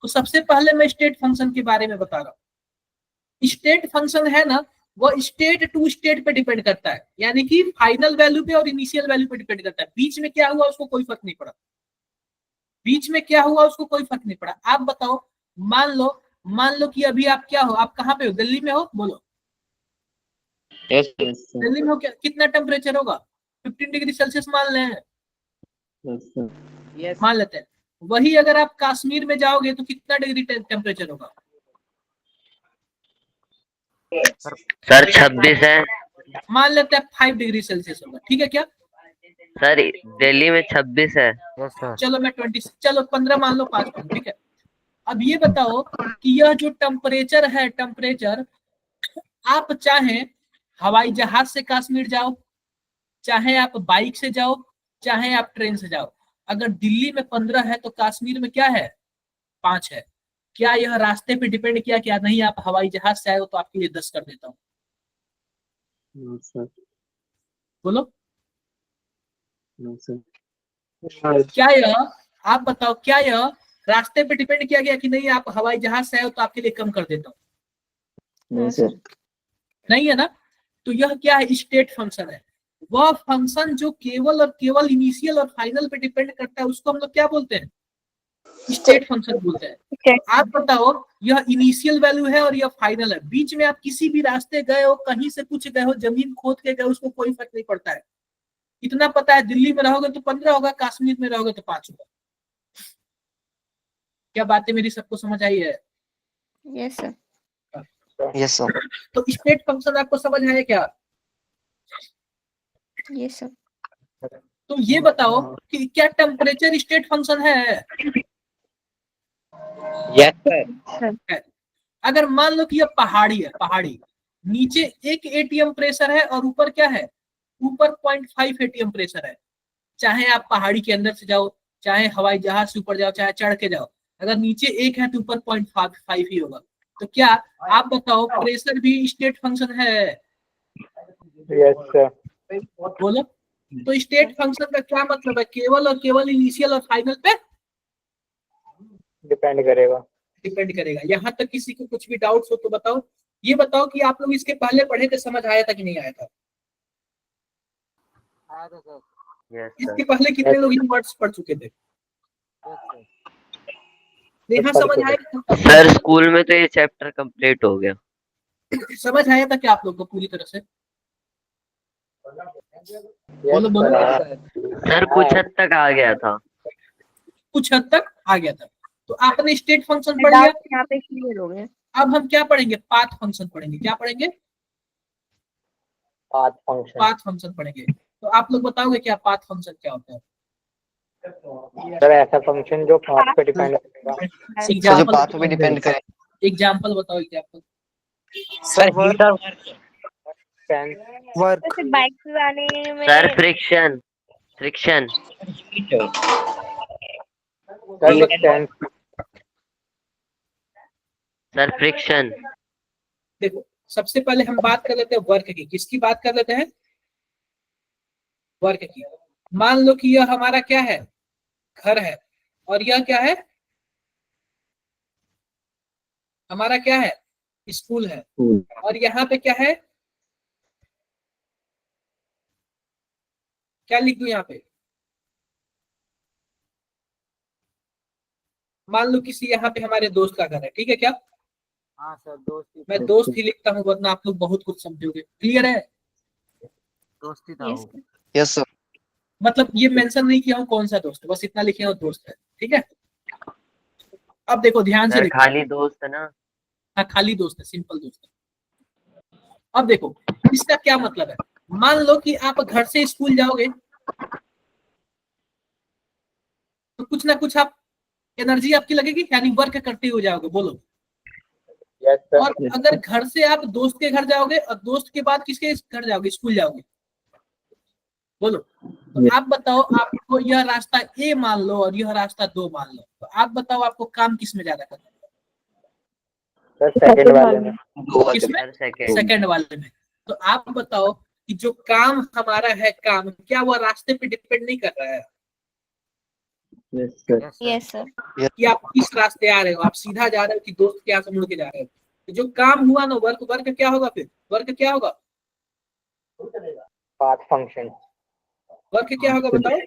तो सबसे पहले मैं स्टेट फंक्शन के बारे में बता रहा हूँ। स्टेट फंक्शन है ना, वो स्टेट टू स्टेट पे डिपेंड करता है, यानी कि फाइनल वैल्यू पे और इनिशियल वैल्यू पे डिपेंड करता है। बीच में क्या हुआ उसको कोई फर्क नहीं पड़ा, बीच में क्या हुआ उसको कोई फर्क नहीं पड़ा। आप बताओ, मान लो कि अभी आप क्या हो, आप कहाँ पे हो? दिल्ली में हो, बोलो। दिल्ली में हो क्या? कितना टेम्परेचर होगा? 15 डिग्री सेल्सियस मान लें, मान लेते हैं। वही अगर आप कश्मीर में जाओगे तो कितना डिग्री टेम्परेचर होगा? सर 26 है। मान लेते हैं 5 डिग्री सेल्सियस होगा, ठीक है क्या? सर दिल्ली में 26 है। Yes sir. चलो मैं 20, चलो 15 मान लो, 5 मान, ठीक है। अब ये बताओ कि यह जो टेम्परेचर है, टेम्परेचर आप चाहे हवाई जहाज से कश्मीर जाओ, चाहे आप बाइक से जाओ, चाहे आप ट्रेन से जाओ, अगर दिल्ली में 15 है तो कश्मीर में क्या है? 5 है। क्या यह रास्ते पे डिपेंड किया? क्या नहीं, आप हवाई जहाज से आए हो तो आपके लिए 10 कर देता हूँ। बोलो क्या यह, आप बताओ क्या यह रास्ते पे डिपेंड किया गया कि नहीं, आप हवाई जहाज से आए हो तो आपके लिए कम कर देता हूँ? नहीं सर। नहीं है ना। तो यह क्या है? स्टेट फंक्शन है। वह फंक्शन जो केवल और केवल इनिशियल और फाइनल पे डिपेंड करता है उसको हम लोग क्या बोलते हैं? स्टेट फंक्शन बोलते हैं। तो आप बताओ, यह इनिशियल वैल्यू है और यह फाइनल है। बीच में आप किसी भी रास्ते गए हो, कहीं से कुछ गए हो, जमीन खोद के गए, उसको कोई फर्क नहीं पड़ता है। इतना पता है, दिल्ली में रहोगे तो 15 होगा, कश्मीर में रहोगे तो 5 होगा। क्या बातें मेरी सबको समझ आई है? Yes sir. Yes sir. तो स्टेट फंक्शन आपको समझ आया क्या? ये सब तो ये बताओ कि क्या टेम्परेचर स्टेट फंक्शन है? Yes sir. अगर मान लो कि ये पहाड़ी है, पहाड़ी, नीचे 1 एटीएम प्रेशर है और ऊपर क्या है, ऊपर 0.5 एटीएम प्रेशर है। चाहे आप पहाड़ी के अंदर से जाओ, चाहे हवाई जहाज से ऊपर जाओ, चाहे चढ़ के जाओ, अगर नीचे 1 है तो ऊपर 0.5 ही होगा। तो क्या आप बताओ प्रेशर भी स्टेट फंक्शन है? Yes sir. बोलो। तो स्टेट फंक्शन का क्या मतलब है? केवल और केवल इनिशियल और फाइनल पे डिपेंड करेगा। डिपेंड करेगा। यहाँ तक किसी को कुछ भी डाउट्स हो तो बताओ। ये बताओ कि आप लोग इसके पहले पढ़े थे, समझ आया था कि नहीं आया था? यस इसके सर। पहले कितने लोग इन वर्ड्स पढ़ चुके थे? यहाँ समझ आया था? सर स्कूल में तो ये चैप्टर कंप्लीट हो गया। समझ आया था क्या आप लोग को पूरी तरह से? बोलो बोलो। सर कुछ हद तक आ गया था। कुछ हद तक आ गया था। तो आपने स्टेट फंक्शन पढ़ लिया। यहाँ पे क्लियर हो गया। अब हम क्या पढ़ेंगे? पाथ फंक्शन पढ़ेंगे। क्या पढ़ेंगे? Path function. पाथ फंक्शन पढ़ेंगे। तो आप लोग बताओगे क्या पाथ फंक्शन क्या होता है? सर ऐसा फंक्शन जो पाथ पे डिपेंड करेगा। सर जो एग्जाम्पल पाथ पे डिपेंड करे। एग्जाम्पल बताओ एग्जाम्पल। सर हीट और वर्क। जैसे बाइक चलाने में sir friction friction sir friction. देखो सबसे पहले हम बात कर लेते हैं वर्क की। किसकी बात कर लेते हैं? वर्क की। मान लो कि यह हमारा क्या है? घर है। और यह क्या है? हमारा क्या है? स्कूल है। और यहाँ पे क्या है? क्या लिख दूं यहाँ पे? मान लो किसी यहाँ पे हमारे दोस्त का घर है, ठीक है क्या? हाँ सर, दोस्ती मैं दोस्त ही लिखता हूँ, वरना आप लोग बहुत कुछ समझोगे। क्लियर है? दोस्ती था वो। Yes sir. मतलब ये मेंशन नहीं किया हूँ कौन सा दोस्त है, बस इतना लिखे हूँ दोस्त है। ठीक है। अब देखो ध्यान से सर देखो। खाली दोस्त है ना। हाँ खाली दोस्त है, सिंपल दोस्त है। अब देखो इसका क्या मतलब है। मान लो कि आप घर से स्कूल जाओगे तो कुछ ना कुछ आप एनर्जी आपकी लगेगी, यानी वर्क करते हुए जाओगे। बोलो। Yes sir. और अगर घर से आप दोस्त के घर जाओगे और दोस्त के बाद किसके घर जाओगे? स्कूल जाओगे। बोलो। तो आप बताओ, आपको यह रास्ता ए मान लो और यह रास्ता 2 मान लो, तो आप बताओ आपको काम किसमें ज्यादा करना है? सर सेकंड वाले में। किसमें? Sir second. सेकंड वाले में। तो आप बताओ कि जो काम हमारा है, काम क्या वो रास्ते पे डिपेंड नहीं कर रहा है? Yes sir. कि आप किस रास्ते आ रहे हो, आप सीधा जा रहे हो कि दोस्त के यहाँ से मुड़ के जा रहे हो? तो जो काम हुआ ना, वर्क, वर्क क्या होगा फिर? वर्क क्या होगा? Path function. वर्क क्या होगा बताओ?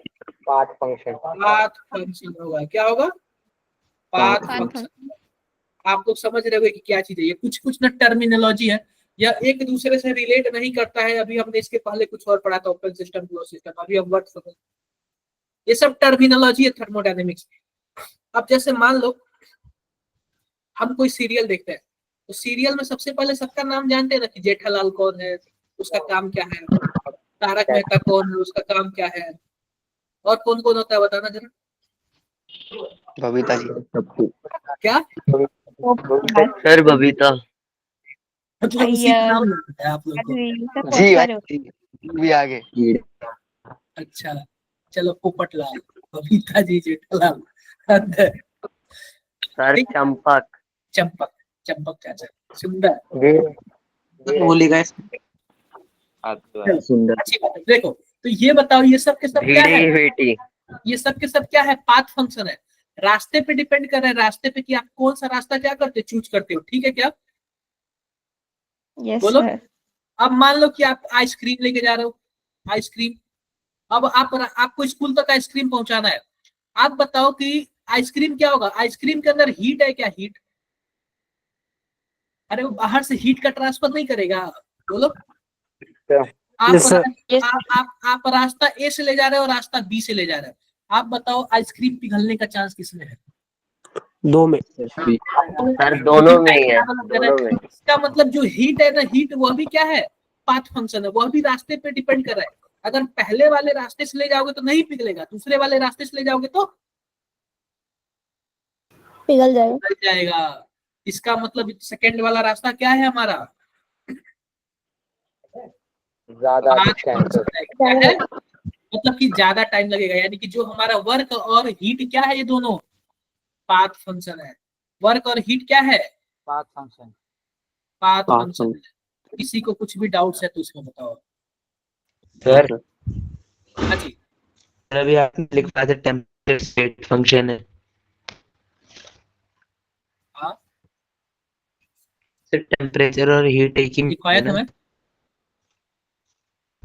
Path function. पाथ फंक्शन होगा। क्या होगा? Path function. आप लोग समझ रहे हो कि क्या चीज है ये? कुछ कुछ ना टर्मिनोलॉजी है, या एक दूसरे से रिलेट नहीं करता है। अभी हमने इसके पहले कुछ और पढ़ा था, ओपन सिस्टम, क्लोज सिस्टम। अभी हम वर्क समझ, ये सब टर्मिनोलॉजी है थर्मोडायनेमिक्स। अब जैसे मान लो हम कोई सीरियल देखते हैं, तो सीरियल में सबसे पहले सबका नाम जानते हैं ना, कि जेठालाल कौन है, उसका काम क्या है, तारक मेहता कौन है, उसका काम क्या है, और कौन कौन होता है बताना जरा। बबीता जी। क्या? सर बबीता। मतलब उसी का नाम लगता है आप लोग को? जी भाई भी आगे। अच्छा चलो, पोपटलाल, बबीता जी, जेठालाल। सर चंपक। चंपक, चंपक चाचा, सुंदर। भूली गए। सुंदर। अच्छी बात है। देखो तो ये बताओ, ये सब के सब क्या है? भीड़ी बेटी। ये सब के सब क्या है? पाथ फंक्शन है। रास्ते पे डिपेंड कर रहे हैं, रास्ते पे कि आप कौन सा रास्ता क्या करते हो, चूज करते हो। ठीक है क्या? यस बोलो। सर। अब मान लो कि आप आइसक्रीम लेके जा रहे हो, आइसक्रीम। अब आपको स्कूल तक आइसक्रीम पहुंचाना है। आप बताओ कि आइसक्रीम क्या होगा? आइसक्रीम के अंदर हीट है क्या? हीट। अरे वो बाहर से हीट का ट्रांसफर नहीं करेगा। बोलो। आप रास्ता ए से ले जा रहे हो, रास्ता बी से ले जा रहे हो। आप बताओ आइसक्रीम पिघलने का चांस किसमें है? दो में। सर दोनों में ही है, दोनों में। इसका मतलब जो हीट है ना, हीट वह भी क्या है, पाथ फंक्शन है, वह भी रास्ते पे डिपेंड कर रहा है। अगर पहले वाले रास्ते से ले जाओगे तो नहीं पिघलेगा, दूसरे वाले रास्ते से ले जाओगे तो पिघल जाएगा। पिघल जाएगा। इसका मतलब सेकंड वाला रास्ता क्या है हमारा, ज्यादा पाथ डिस्टेंस फंक्शन है। क्या है, मतलब कि ज्यादा टाइम लगेगा, यानी कि जो हमारा वर्क और हीट क्या है, ये दोनों पाथ फंक्शन है। वर्क और हीट क्या है, पाथ फंक्शन। पाथ फंक्शन है। किसी को कुछ भी डाउट्स है तो उसमें बताओ। सर हाँ जी, अभी आपने लिखा था टेम्परेचर स्टेट फंक्शन है। हाँ सर टेम्परेचर और हीट एक ही में दिखाया है था ना? मैं।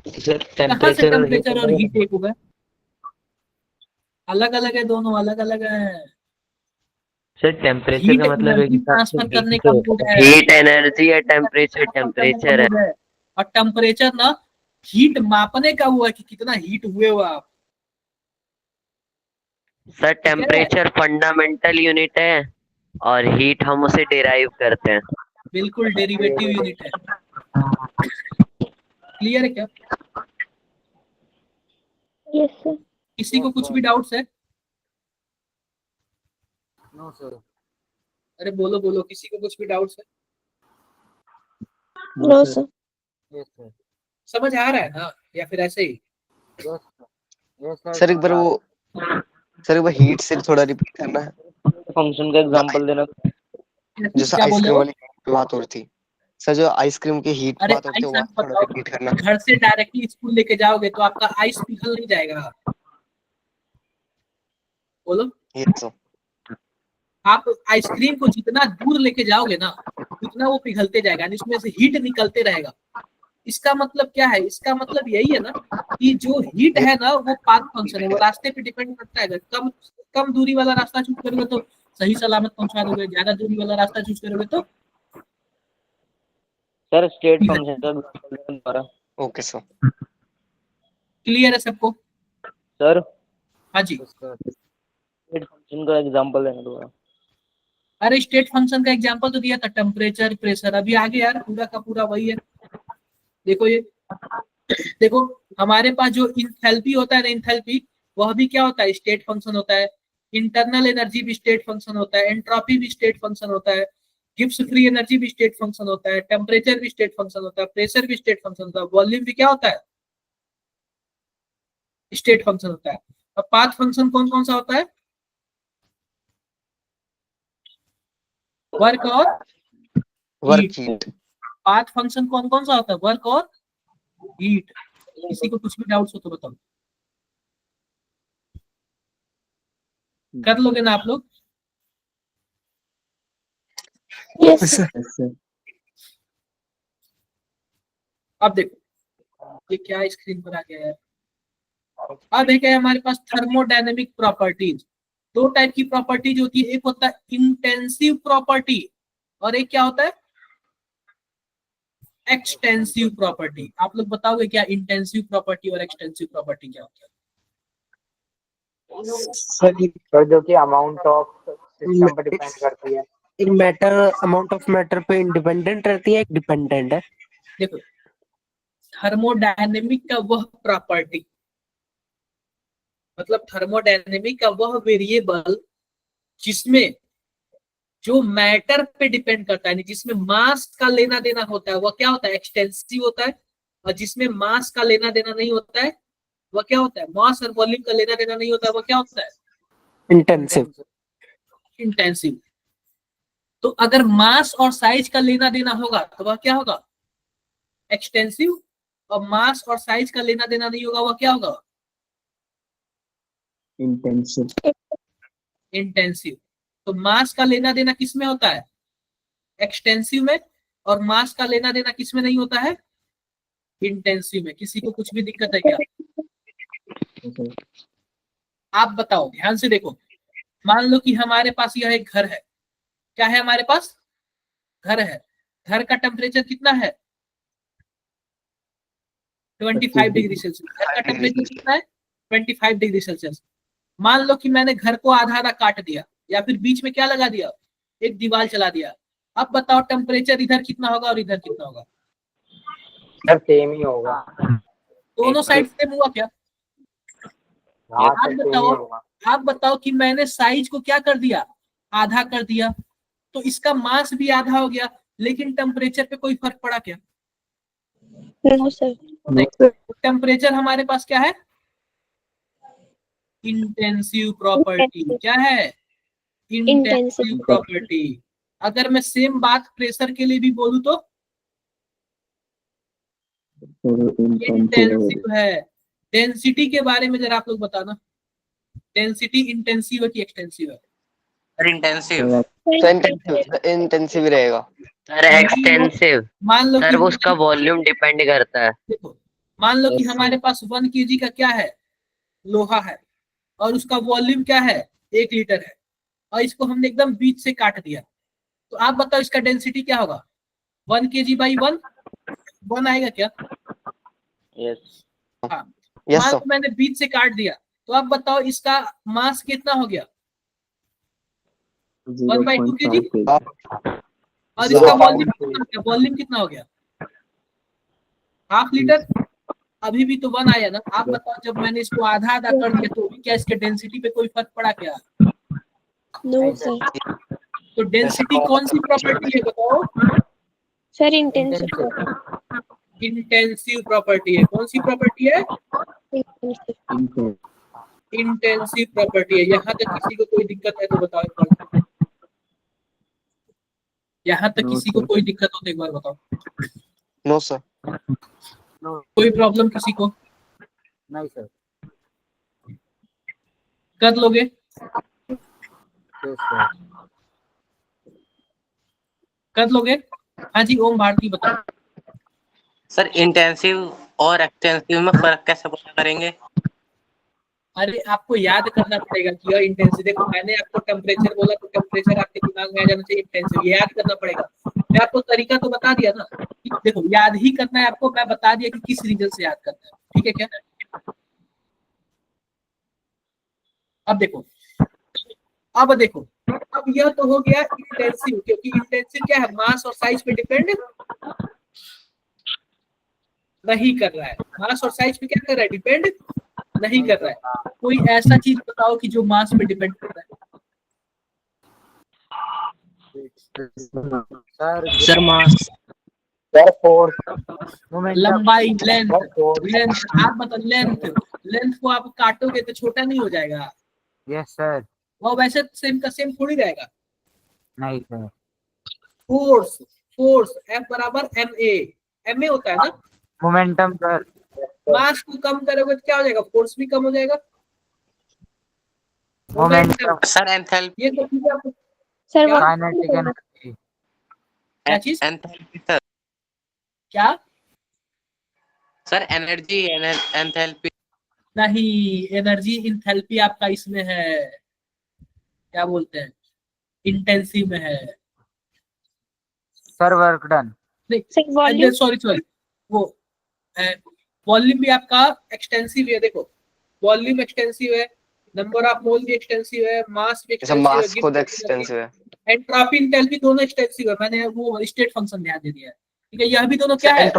सर कहाँ से टेम्परेचर और हीट टेम्परेचर और हीट एक हो गए, अलग अलग है, दोनों अलग अलग है। सर टेम्परेचर हीट का मतलब एक एनर्जी हिसाब से ट्रांसफर करने का हीट मोड है, हीट एनर्जी है, टेम्परेचर ट्रांसफर करने का टेम्परेचर है। मोड है। और टेम्परेचर ना हीट मापने का वो है कि कितना हीट हुए हो आप। सर ठीक है, टेम्परेचर फंडामेंटल यूनिट है और हीट हम उसे डिराइव करते हैं। बिल्कुल डेरिवेटिव यूनिट है। क्लियर है क्या, यस सर। किसी को कुछ भी डाउट्स है? No sir. अरे बोलो बोलो, किसी को कुछ भी डाउट्स है? No sir. Yes sir. समझ आ रहा है ना, या फिर ऐसे ही? Yes sir. Yes sir. Sir एक बार वो, सर एक बार हीट से थोड़ा रिपीट करना है। फंक्शन का एग्जांपल देना। जैसे क्या बोले आइसक्रीम हो? वाली बात हो रही थी सर, जो आइसक्रीम की हीट अरे बात हो रही थी, आइस वो आप बात थोड़ा बताओ, रिपीट करना। घर से डायरेक्टली स्कूल लेके जाओगे तो आपका आइस पिघल नहीं जाएगा? बोलो। ये सर आप आइसक्रीम को जितना दूर लेके जाओगे ना, उतना वो पिघलते जाएगा, यानी उसमें से हीट निकलते रहेगा। इसका मतलब क्या है, इसका मतलब यही है ना कि जो हीट है ना वो पाथ फंक्शन है, वो रास्ते पे डिपेंड करता है। अगर कम कम दूरी वाला रास्ता चूज करोगे तो सही सलामत पहुंचा दोगे, ज्यादा दूरी वाला रास्ता चूज करोगे तो सर स्टेट फंक्शन का एग्जांपल देना दोबारा। Okay sir. क्लियर है सबको? सर हाँ जी। स्टेट फंक्शन का एग्जांपल देना दोबारा। अरे स्टेट फंक्शन का एग्जांपल तो दिया था, टेम्परेचर प्रेशर। अभी आगे यार पूरा का पूरा वही है। देखो ये, देखो हमारे पास जो इंथैल्पी होता है ना, इंथैल्पी वह भी क्या होता है, स्टेट फंक्शन होता है। इंटरनल एनर्जी भी स्टेट फंक्शन होता है, एंट्रोपी भी स्टेट फंक्शन होता है, गिब्स फ्री एनर्जी भी स्टेट फंक्शन होता है, टेम्परेचर भी स्टेट फंक्शन होता है, प्रेशर भी स्टेट फंक्शन होता है, वॉल्यूम भी क्या होता है, स्टेट फंक्शन होता है। अब पाथ फंक्शन कौन कौन सा होता है, वर्क और वर्क हीट। पाथ फंक्शन कौन कौन सा होता है, वर्क और हीट। किसी को कुछ भी डाउट्स हो तो बताओ, कर लोगे ना आप लोग? Yes sir. अब देखो ये क्या स्क्रीन पर आ गया है। अब एक है हमारे पास थर्मोडायनेमिक प्रॉपर्टीज। दो टाइप की प्रॉपर्टीज होती है, एक होता है इंटेंसिव प्रॉपर्टी और एक क्या होता है, एक्सटेंसिव प्रॉपर्टी। आप लोग बताओगे क्या इंटेंसिव प्रॉपर्टी और एक्सटेंसिव प्रॉपर्टी क्या होता है? सर जो कि अमाउंट ऑफ सिस्टम पर डिपेंड करती है। एक मैटर अमाउंट ऑफ मैटर पे इंडिपेंडेंट रहती है, एक डिपेंडेंट है। देखो थर्मोडायनेमिक का वह प्रॉपर्टी, मतलब थर्मोडायनेमिक का वह वेरिएबल जिसमें जो मैटर पे डिपेंड करता है, जिसमें मास का लेना देना होता है, वह क्या होता है, एक्सटेंसिव होता है। और जिसमें मास का लेना देना नहीं होता है वह क्या होता है, मास और वॉल्यूम का लेना देना नहीं होता है, वह क्या होता है, इंटेंसिव। इंटेंसिव। तो अगर मास और साइज का लेना देना होगा तो वह क्या होगा, एक्सटेंसिव। और मास और साइज का लेना देना नहीं होगा वह क्या होगा, इंटेंसिव। इंटेंसिव। तो मास का लेना देना किस में होता है, एक्सटेंसिव में। और मास का लेना देना किस में नहीं होता है, इंटेंसिव में। किसी को कुछ भी दिक्कत है क्या? आप बताओ, ध्यान से देखो। मान लो कि हमारे पास यह एक घर है। क्या है हमारे पास, घर है। घर का टेम्परेचर कितना है, 25 डिग्री सेल्सियस। घर का टेम्परेचर कितना है, 25 डिग्री सेल्सियस। मान लो कि मैंने घर को आधा आधा काट दिया, या फिर बीच में क्या लगा दिया, एक दीवार चला दिया। अब बताओ टेम्परेचर इधर कितना होगा और इधर कितना होगा? सर सेम ही होगा। दोनों साइड सेम हुआ क्या? हाँ आप सर सेम ही बताओ, होगा। आप बताओ कि मैंने साइज को क्या कर दिया, आधा कर दिया, तो इसका मास भी आधा हो गया, लेकिन टेम्परेचर पे कोई फर्क पड़ा क्या? No sir. टेम्परेचर हमारे पास क्या है? Intensive property. क्या है? Intensive property. अगर मैं सेम बात प्रेशर के लिए भी बोलूं तो इंटेंसिव है। डेंसिटी के बारे में जरा आप लोग बताना, डेंसिटी इंटेंसिव है कि एक्सटेंसिव है? इंटेंसिव। इंटेंसिव रहेगा। Sir extensive. मान लो सर कि वो उसका वॉल्यूम डिपेंड करता है। देखो, मान लो कि हमारे पास 1 kg का क्या है, लोहा है, और उसका वॉल्यूम क्या है, 1 लीटर है, और इसको हमने एकदम बीच से काट दिया, तो आप बताओ इसका डेंसिटी क्या होगा? 1 kg बाई 1 आएगा क्या? यस। हाँ। यस मान सर। लो मैंने बीच से काट दिया, तो आप बताओ इसका मास कितना हो गया? 1/2 kg। और इसका वॉल्यूम कितना हो गया? वॉल्यूम कितना हो गया? ½ लीटर। अभी भी तो 1 आया ना। आप बताओ जब मैंने इसको आधा आधा कर दिया तो भी क्या इसके डेंसिटी पे कोई फर्क पड़ा क्या? No sir. तो डेंसिटी कौन सी प्रॉपर्टी है बताओ? Sir intensive. इंटेंसिव प्रॉपर्टी है। कौन सी प्रॉपर्टी है? इंटेंसिव प्रॉपर्टी है। यहाँ तक किसी को कोई दिक्कत है तो बताओ एक बार। यहाँ तक किसी को कोई दिक्कत हो तो एक बार बताओ। No sir. कोई प्रॉब्लम किसी को? नहीं सर। कर लोगे? Yes sir. कर लोगे? हाँ जी, ओम भारती बताओ। सर इंटेंसिव और एक्सटेंसिव में फर्क कैसे पता करेंगे? अरे आपको याद करना पड़ेगा कि यह इंटेंसिव। देखो मैंने आपको टेम्परेचर बोला तो टेम्परेचर आपके दिमाग में आ जाना चाहिए। इंटेंसिव ये याद करना पड़ेगा। मैं आपको तरीका तो बता दिया ना, देखो याद ही करना है आपको। मैं बता दिया कि किस रीजन से याद करना है, ठीक है क्या? अब देखो, अब यह तो हो गया इंटेंसिव, क्योंकि इंटेंसिव क्या है, मास और साइज पे डिपेंड नहीं कर रहा है। मास और साइज पे क्या कर रहा है, डिपेंड नहीं कर रहा है। कोई ऐसा चीज बताओ कि जो मास पे डिपेंड करता है। Sir mass. Sir force. लंबाई, लेंथ। आप बताओ लेंथ को आप काटोगे तो छोटा नहीं हो जाएगा? Yes sir. वो वैसे सेम का सेम थोड़ी रहेगा। नहीं सर। फोर्स F बराबर ma होता है ना। Momentum sir. मास को कम करोगे तो क्या हो जाएगा, फोर्स भी कम हो जाएगा। मोमेंटम। Sir enthalpy. ये तो चीजें आपको सर क्या? Kinetic energy. क्या चीज? Enthalpy sir. क्या? Sir energy enthalpy. नहीं, एनर्जी इंथैल्पी आपका इसमें है, क्या बोलते हैं, इंटेंसिव में है। Sir work done. Sir volume. Sorry वो वॉल्यूम भी आपका एक्सटेंसिव है। देखो वॉल्यूम एक्सटेंसिव है, नंबर ऑफ मोल भी एक्सटेंसिव है, मास भी जैसे एक्सटेंसिव मास खुद है, एक्सटेंसिव है। एंट्रोपी इंथैल्पी दोनों एक्सटेंसिव है। मैंने वो स्टेट फंक्शन ध्यान दे दिया है, ठीक है। यह भी दोनों क्या है,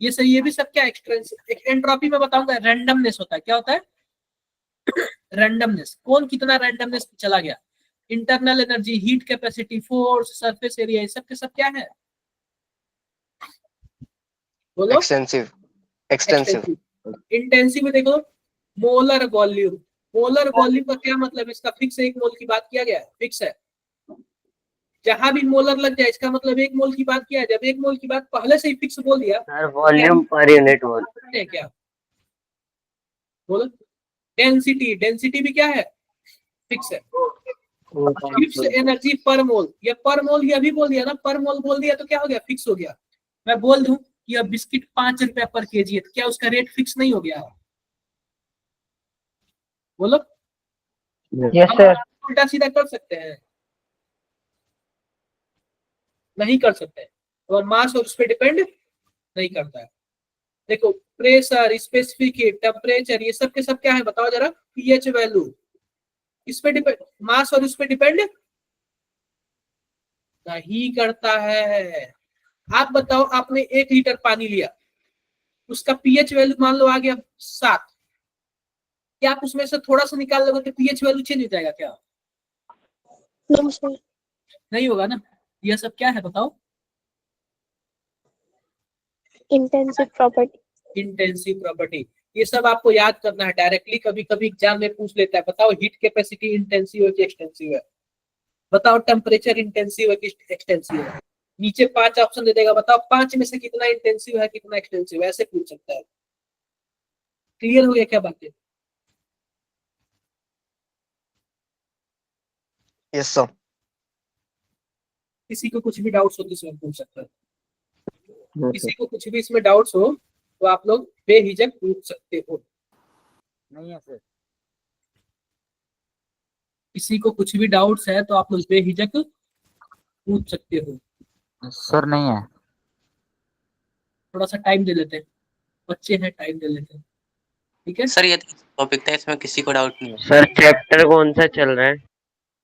ये सही, ये भी सब क्या एक्सटेंसिव। एंट्रोपी में बताऊंगा, रैंडमनेस होता है। क्या होता है? रैंडमनेस। कौन कितना रैंडमनेस चला गया। Internal energy, heat capacity, force, surface area, ये सब के सब क्या है, बोलो? एक्सटेंसिव। एक्सटेंसिव। इंटेंसिव में देखो, मोलर वॉल्यूम। मोलर वॉल्यूम का क्या मतलब, इसका फिक्स 1 मोल की बात किया गया है, फिक्स है। जहां भी मोलर लग जाए इसका मतलब 1 मोल की बात किया है। जब 1 मोल की बात पहले से ही फिक्स बोल दिया, sir volume per unit wall. क्या बोलो? डेंसिटी भी क्या है, फिक्स है। फिक्स एनर्जी पर मोल, ये पर मोल ये अभी बोल दिया ना, पर मोल बोल दिया तो क्या हो गया, फिक्स हो गया। मैं बोल दूं कि अब बिस्किट 5 रुपया पर केजी है, तो क्या उसका रेट फिक्स नहीं हो गया? बोलो। Yes sir. उल्टा सीधा कर सकते हैं? नहीं कर सकते। और मास और उस पर डिपेंड नहीं करता है। देखो प्रेशर, स्पेसिफिक हीट, टेम्परेचर, ये सब के सब क्या है बताओ जरा। पीएच वैल्यू, इस पे डिपेंड, मास और इस पे डिपेंड नहीं करता है। आप बताओ, आपने 1 लीटर पानी लिया, उसका पीएच वैल्यू मान लो आ गया 7, क्या आप उसमें से थोड़ा सा निकाल लोगे तो पीएच वैल्यू चेंज हो जाएगा क्या? No sir. नहीं होगा ना। यह सब क्या है बताओ? Intensive property. Intensive property. ये सब आपको याद करना है, डायरेक्टली कभी कभी एग्जाम में पूछ लेता है, बताओ हीट कैपेसिटी इंटेंसिव है कि एक्सटेंसिव है, बताओ टेम्परेचर इंटेंसिव है कि एक्सटेंसिव है। नीचे 5 ऑप्शन दे देगा, बताओ 5 में से कितना इंटेंसिव है कितना एक्सटेंसिव है, ऐसे पूछ सकता है। क्लियर हो गया क्या बातें? Yes sir. किसी को कुछ भी डाउट्स हो तो इसमें पूछ सकता है, किसी को कुछ भी इसमें डाउट्स हो तो आप लोग बेहिजक पूछ सकते हो। नहीं है सर। किसी को कुछ भी डाउट्स है तो आप लोग बेहिजक पूछ सकते हो। सर नहीं है। थोड़ा सा टाइम दे लेते हैं, बच्चे हैं, टाइम दे लेते हैं, ठीक है? सर ये टॉपिक था, इसमें किसी को डाउट नहीं है। सर चैप्टर कौन सा चल रहा है?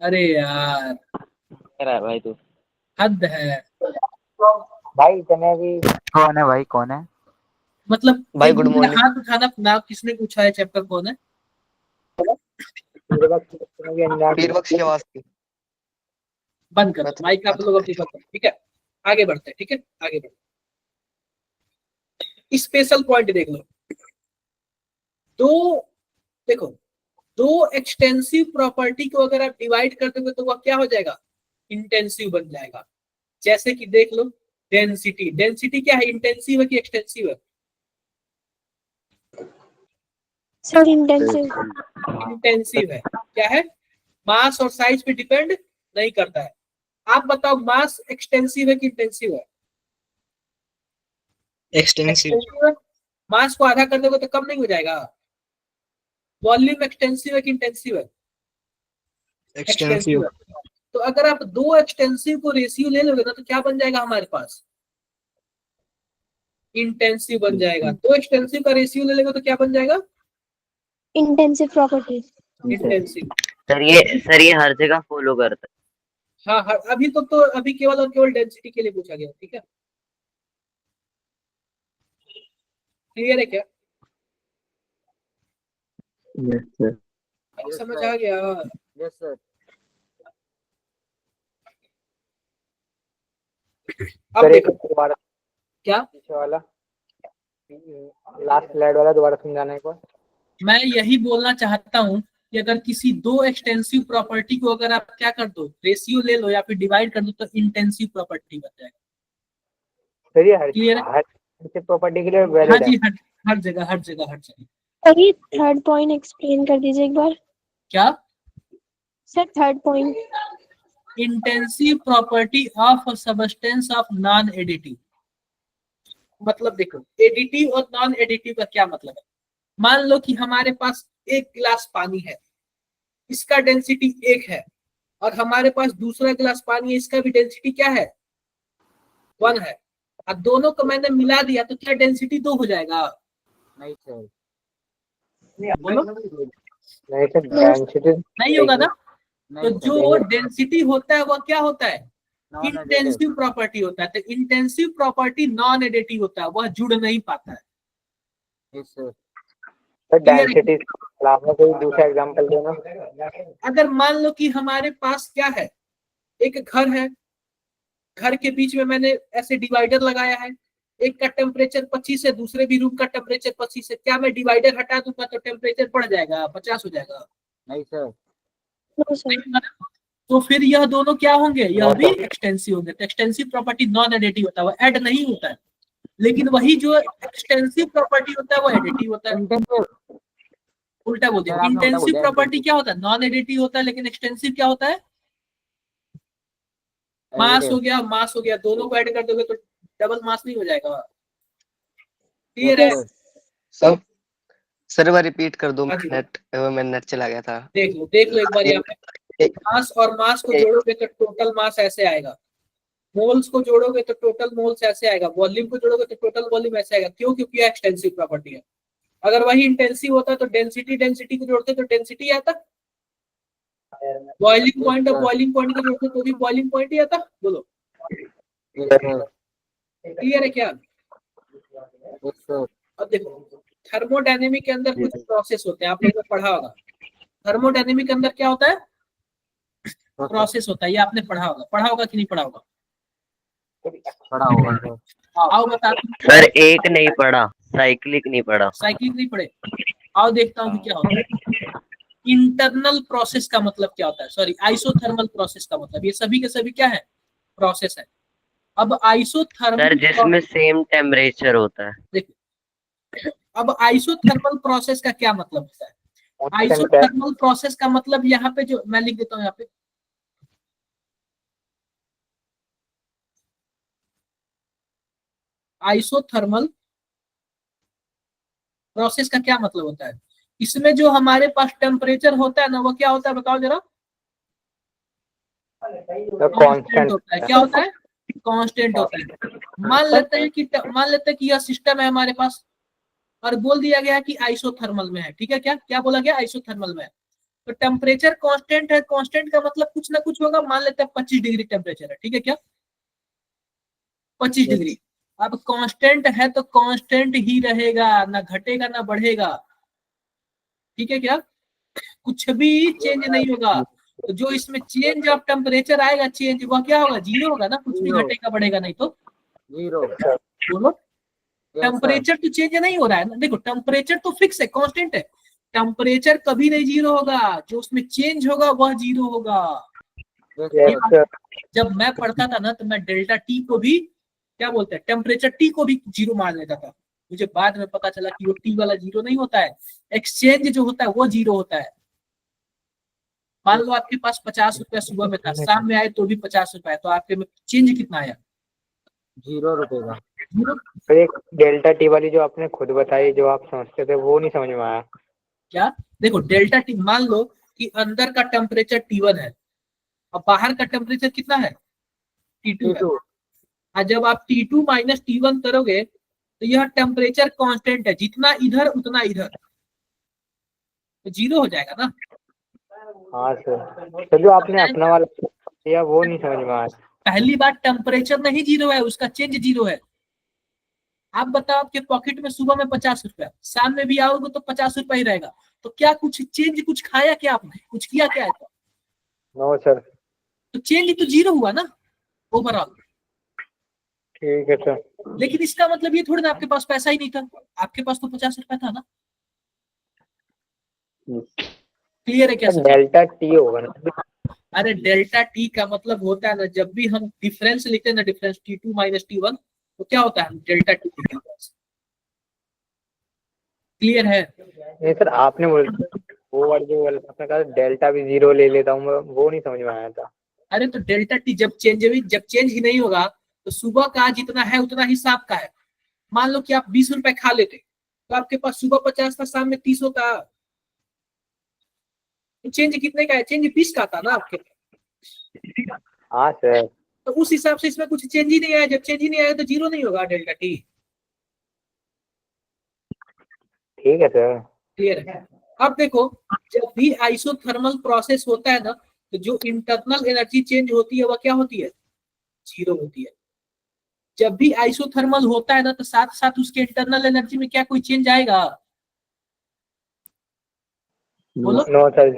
अरे यार कह रहा है भाई तू। हद है। भाई इतने भी कौन है भाई, कौन है? मतलब भाई, एक गुड दूसरे मॉर्निंग। हाथ उठाना, नाम किसने पूछा है, चैप्टर कौन है? पीरबक्स की आवाज थी। बंद करो माइक, आप लोग अपनी बंद करो, ठीक है? आगे बढ़ते हैं, ठीक है, आगे बढ़ते। स्पेशल पॉइंट देख लो। दो, देखो, दो एक्सटेंसिव प्रॉपर्टी को अगर आप डिवाइड कर दोगे तो वह क्या हो जाएगा? इंटेंसिव बन जाएगा। जैसे कि देख लो, डेंसिटी, डेंसिटी क्या है, इंटेंसिव है कि एक्सटेंसिव है? Sir intensive. इंटेंसिव है। क्या है? मास और साइज पे डिपेंड नहीं करता है। आप बताओ, मास एक्सटेंसिव है कि इंटेंसिव है? एक्सटेंसिव। मास को आधा कर दोगे तो कम नहीं हो जाएगा? वॉल्यूम एक्सटेंसिव है कि इंटेंसिव है? एक्सटेंसिव है। तो अगर आप दो एक्सटेंसिव को रेशियो ले लोगे ना तो क्या बन जाएगा हमारे पास? इंटेंसिव बन जाएगा। दो एक्सटेंसिव का रेशियो ले लेगा तो क्या बन जाएगा? Intensive property. इंटेंसिव। सर ये हर जगह फॉलो करता हाँ हाँ, अभी तो अभी केवल और केवल डेंसिटी के लिए पूछा गया, ठीक है? क्लियर है क्या? Yes sir. समझ आ गया? Yes sir. अब सर एक देखो दोबारा क्या, पीछे वाला लास्ट स्लाइड वाला दोबारा समझाना एक बार। मैं यही बोलना चाहता हूं कि अगर किसी दो एक्सटेंसिव प्रॉपर्टी को अगर आप क्या कर दो, रेशियो ले लो या फिर डिवाइड कर दो तो इंटेंसिव प्रॉपर्टी बन जाएगा। सर ये क्लियर है? हर प्रॉपर्टी के लिए हाँ वैलिड है। जी, हर जगह, हर जगह, हर जगह। सर ये थर्ड पॉइंट एक्सप्लेन कर दीजिए एक बार। क्या? Sir third point. Intensive property of substance of non additive. मतलब देखो, एडिटिव और नॉन एडिटिव का क्या मतलब है? मान लो कि हमारे पास 1 गिलास पानी है, इसका डेंसिटी 1 है, और हमारे पास दूसरा गिलास पानी है, इसका भी डेंसिटी क्या है? 1 है। अब दोनों को मैंने मिला दिया तो क्या डेंसिटी 2 हो जाएगा? नहीं सर। बोलो। नहीं सर, डेंसिटी नहीं होगा ना। तो नहीं जो डेंसिटी होता है वह क्या होता है? Non-additive। इंटेंसिव प्रॉपर्टी होता है। तो इंटेंसिव प्रॉपर्टी नॉन एडिटिव होता है, वह जुड़ नहीं पाता है। Yes sir. सर डेंसिटी अलावा कोई दूसरा एग्जांपल देना। अगर मान लो कि हमारे पास क्या है, एक घर है, घर के बीच में मैंने ऐसे डिवाइडर लगाया है, एक का टेम्परेचर 25 है, दूसरे भी रूम का टेम्परेचर 25 है, क्या मैं डिवाइडर हटा दूंगा तो टेम्परेचर बढ़ जाएगा, 50 हो जाएगा? नहीं सर। No sir. तो फिर यह दोनों क्या होंगे? यह भी एक्सटेंसिव होंगे। तो एक्सटेंसिव प्रॉपर्टी नॉन एडिटिव होता है, वह ऐड नहीं होता है। लेकिन वही जो एक्सटेंसिव प्रॉपर्टी होता है वो एडिटिव होता है। इंटेंसिव। उल्टा बोल दिया। सर, आपने उल्टा बोल इंटेंसिव दिया, प्रॉपर्टी intensive। क्या होता है? नॉन एडिटिव होता है। लेकिन एक्सटेंसिव क्या होता है? मास Additive। हो गया, मास हो गया, दोनों को ऐड कर दोगे तो डबल मास नहीं हो जाएगा? क्लियर है? Yes, sir। सब सर एक बार रिपीट कर दो। हाँ जी। मैं नेट चला गया था। देख लो एक बार यहाँ पे। मास और मास को जोड़ोगे तो टोटल मास ऐसे आएगा, मोल्स को जोड़ोगे तो टोटल मोल्स ऐसे आएगा, वॉल्यूम को जोड़ोगे तो टोटल वॉल्यूम ऐसे आएगा। क्यों? क्योंकि यह एक्सटेंसिव प्रॉपर्टी है। अगर वही इंटेंसिव होता तो डेंसिटी को जोड़ते तो डेंसिटी आता। बॉइलिंग पॉइंट और बॉइलिंग पॉइंट का जोड़ते तो भी बॉइलिंग पॉइंट ही आता। बोलो क्लियर है क्या? अब देखो थर्मोडायनेमिक के अंदर कुछ प्रोसेस होते हैं, आप लोगों ने पढ़ा होगा। थर्मोडायनेमिक के अंदर क्या होता है? प्रोसेस होता है, ये आपने पढ़ा होगा कि नहीं पढ़ा होगा? पढ़ा होगा। आओ बता, सर एक नहीं पढ़ा, साइक्लिक नहीं पढ़ा। साइक्लिक नहीं पढ़े? आओ देखता हूँ कि क्या होता है। इंटरनल प्रोसेस का मतलब क्या होता है? सॉरी, आइसोथर्मल प्रोसेस का मतलब, ये सभी के सभी क्या है? प्रोसेस है। अब सर आइसोथर्मल जिसमें सेम टेम्परेचर होता है। देखो, अब आइसोथर्मल प्रोसेस का क्या मतलब होता है? आइसोथर्मल प्रोसेस का मतलब यहाँ पे जो मैं लिख देता हूँ, यहाँ पे आइसोथर्मल प्रोसेस का क्या मतलब होता है? इसमें जो हमारे पास टेम्परेचर होता है ना, वो क्या होता है बताओ जरा? कांस्टेंट होता है। क्या होता है? कांस्टेंट होता है। मान लेते हैं कि यह सिस्टम है हमारे पास और बोल दिया गया कि आइसोथर्मल में है। ठीक है, क्या क्या बोला गया? आइसोथर्मल में है। तो टेम्परेचर कांस्टेंट है, कांस्टेंट का मतलब कुछ ना कुछ होगा। मान लेते हैं 25 डिग्री टेम्परेचर है। ठीक है, क्या 25 डिग्री? अब कांस्टेंट है तो कांस्टेंट ही रहेगा, ना घटेगा ना बढ़ेगा। ठीक है, क्या कुछ भी चेंज नहीं होगा। तो जो इसमें चेंज ऑफ टेम्परेचर आएगा, चेंज वह क्या होगा? जीरो होगा ना, कुछ भी घटेगा बढ़ेगा नहीं। तो जीरो। बोलो, टेम्परेचर तो चेंज नहीं हो रहा है ना। देखो टेम्परेचर तो फिक्स है, कांस्टेंट है। टेम्परेचर कभी नहीं जीरो होगा, जो उसमें चेंज होगा वह जीरो होगा। जब मैं पढ़ता था ना तो मैं डेल्टा टी को भी क्या बोलते हैं, टेम्परेचर टी को भी जीरो मान लेता था। मुझे बाद में पता चला कि वो टी वाला जीरो नहीं होता है, एक्सचेंज जो होता है वो जीरो होता है। मान लो आपके पास 50 रुपया सुबह में था, शाम में आए तो भी 50 रुपया, तो आपके में चेंज कितना आया? 0 रुपए का। तो एक डेल्टा टी वाली जो आपने खुद बताई, जो आप समझते थे, वो नहीं समझ में आया। क्या? देखो डेल्टा टी, मान लो कि अंदर का टेम्परेचर T1 है और बाहर का टेम्परेचर कितना है? T2 है। और जब आप T2 माइनस T1 करोगे तो यह टेम्परेचर कांस्टेंट है, जितना इधर उतना इधर, तो जीरो हो जाएगा ना। हाँ सर, तो जो आपने अपना वाला किया वो नहीं समझ में आया। पहली बात, टेम्परेचर नहीं जीरो है, उसका चेंज जीरो है। आप बताओ, आपके पॉकेट में सुबह में 50 रुपया, शाम में भी आओगे तो 50 रुपया ही रहेगा। तो क्या कुछ चेंज कुछ खाया क्या आपने? कुछ किया क्या है? No sir. तो चेंज तो जीरो हुआ ना ओवरऑल। ठीक है सर। लेकिन इसका मतलब ये थोड़ी ना आपके पास पैसा ही नहीं था, आपके पास तो 50 रुपया था ना। क्लियर है क्या सर? डेल्टा टी होगा ना। अरे डेल्टा टी का मतलब होता है ना, जब भी हम डिफरेंस लिखते हैं ना, डिफरेंस T2 माइनस T1, तो क्या होता है? हम डेल्टा टी लिखते हैं। क्लियर है? नहीं सर, आपने बोला वो वाली जो बोला, आपने कहा डेल्टा भी जीरो ले लेता हूँ मैं, वो नहीं समझ में आया था। अरे तो डेल्टा टी जब चेंज ही नहीं होगा तो सुबह का जितना है उतना ही शाम का है। मान लो कि आप 20 रुपए खा लेते तो आपके पास सुबह 50 था, शाम में 30 होता। तो चेंज कितने का है? चेंज 20 का था ना आपके। हाँ सर। तो उस हिसाब से इसमें कुछ चेंज ही नहीं आया। जब चेंज ही नहीं आया तो जीरो नहीं होगा डेल्टा टी। ठीक है सर। क्लियर है? अब देखो, जब भी आइसोथर्मल प्रोसेस होता है ना, तो जो इंटरनल एनर्जी चेंज होती है वह क्या होती है? जीरो होती है। जब भी आइसोथर्मल होता है ना, तो साथ साथ उसके इंटरनल एनर्जी में क्या कोई चेंज आएगा? बोलो। No sir.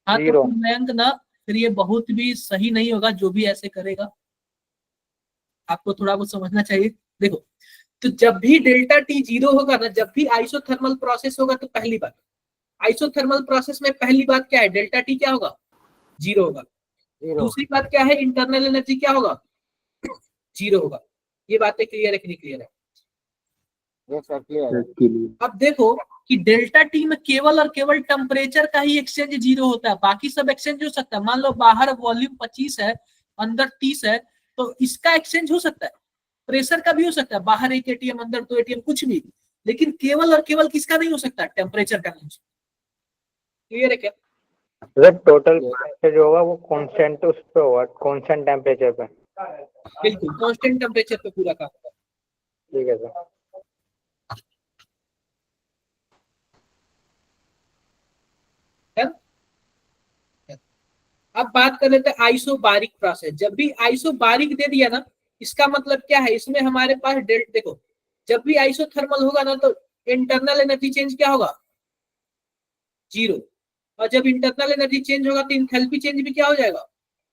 हाँ तो जीरो। मयंक ना, फिर ये बहुत भी सही नहीं होगा जो भी ऐसे करेगा। आपको थोड़ा बहुत समझना चाहिए। देखो, तो जब भी डेल्टा टी जीरो होगा ना, जब भी आइसोथर्मल प्रोसेस होगा, तो पहली बात, आइसोथर्मल प्रोसेस में पहली बात क्या है? डेल्टा टी क्या होगा? जीरो होगा। दूसरी बात क्या है? इंटरनल एनर्जी क्या होगा? जीरो होगा। ये बातें क्लियर है कि नहीं क्लियर है? अब देखो कि डेल्टा टी में केवल और केवल टेम्परेचर का ही एक्सचेंज जीरो होता है, बाकी सब एक्सचेंज हो सकता है। मान लो बाहर वॉल्यूम 25 है, अंदर 30 है, तो इसका एक्सचेंज हो सकता है। प्रेशर का भी हो सकता है, बाहर 1 ATM अंदर 2 ATM कुछ भी। लेकिन केवल और केवल किसका नहीं हो सकता? टेम्परेचर का नहीं हो सकता। क्लियर है क्या? टोटल जो होगा वो कांस्टेंट उस पे होगा, कांस्टेंट टेम्परेचर पे। बिल्कुल कांस्टेंट टेम्परेचर पे पूरा काम होगा। ठीक है सर। अब बात कर लेते हैं आइसोबारिक प्रोसेस। जब भी आइसोबारिक दे दिया ना, इसका मतलब क्या है, इसमें हमारे पास डेल्टा, देखो जब भी आइसोथर्मल होगा ना तो इंटरनल एनर्जी चेंज क्या होगा, जीरो। और जब इंटरनल एनर्जी चेंज होगा तो इंथैल्पी चेंज भी क्या हो जाएगा,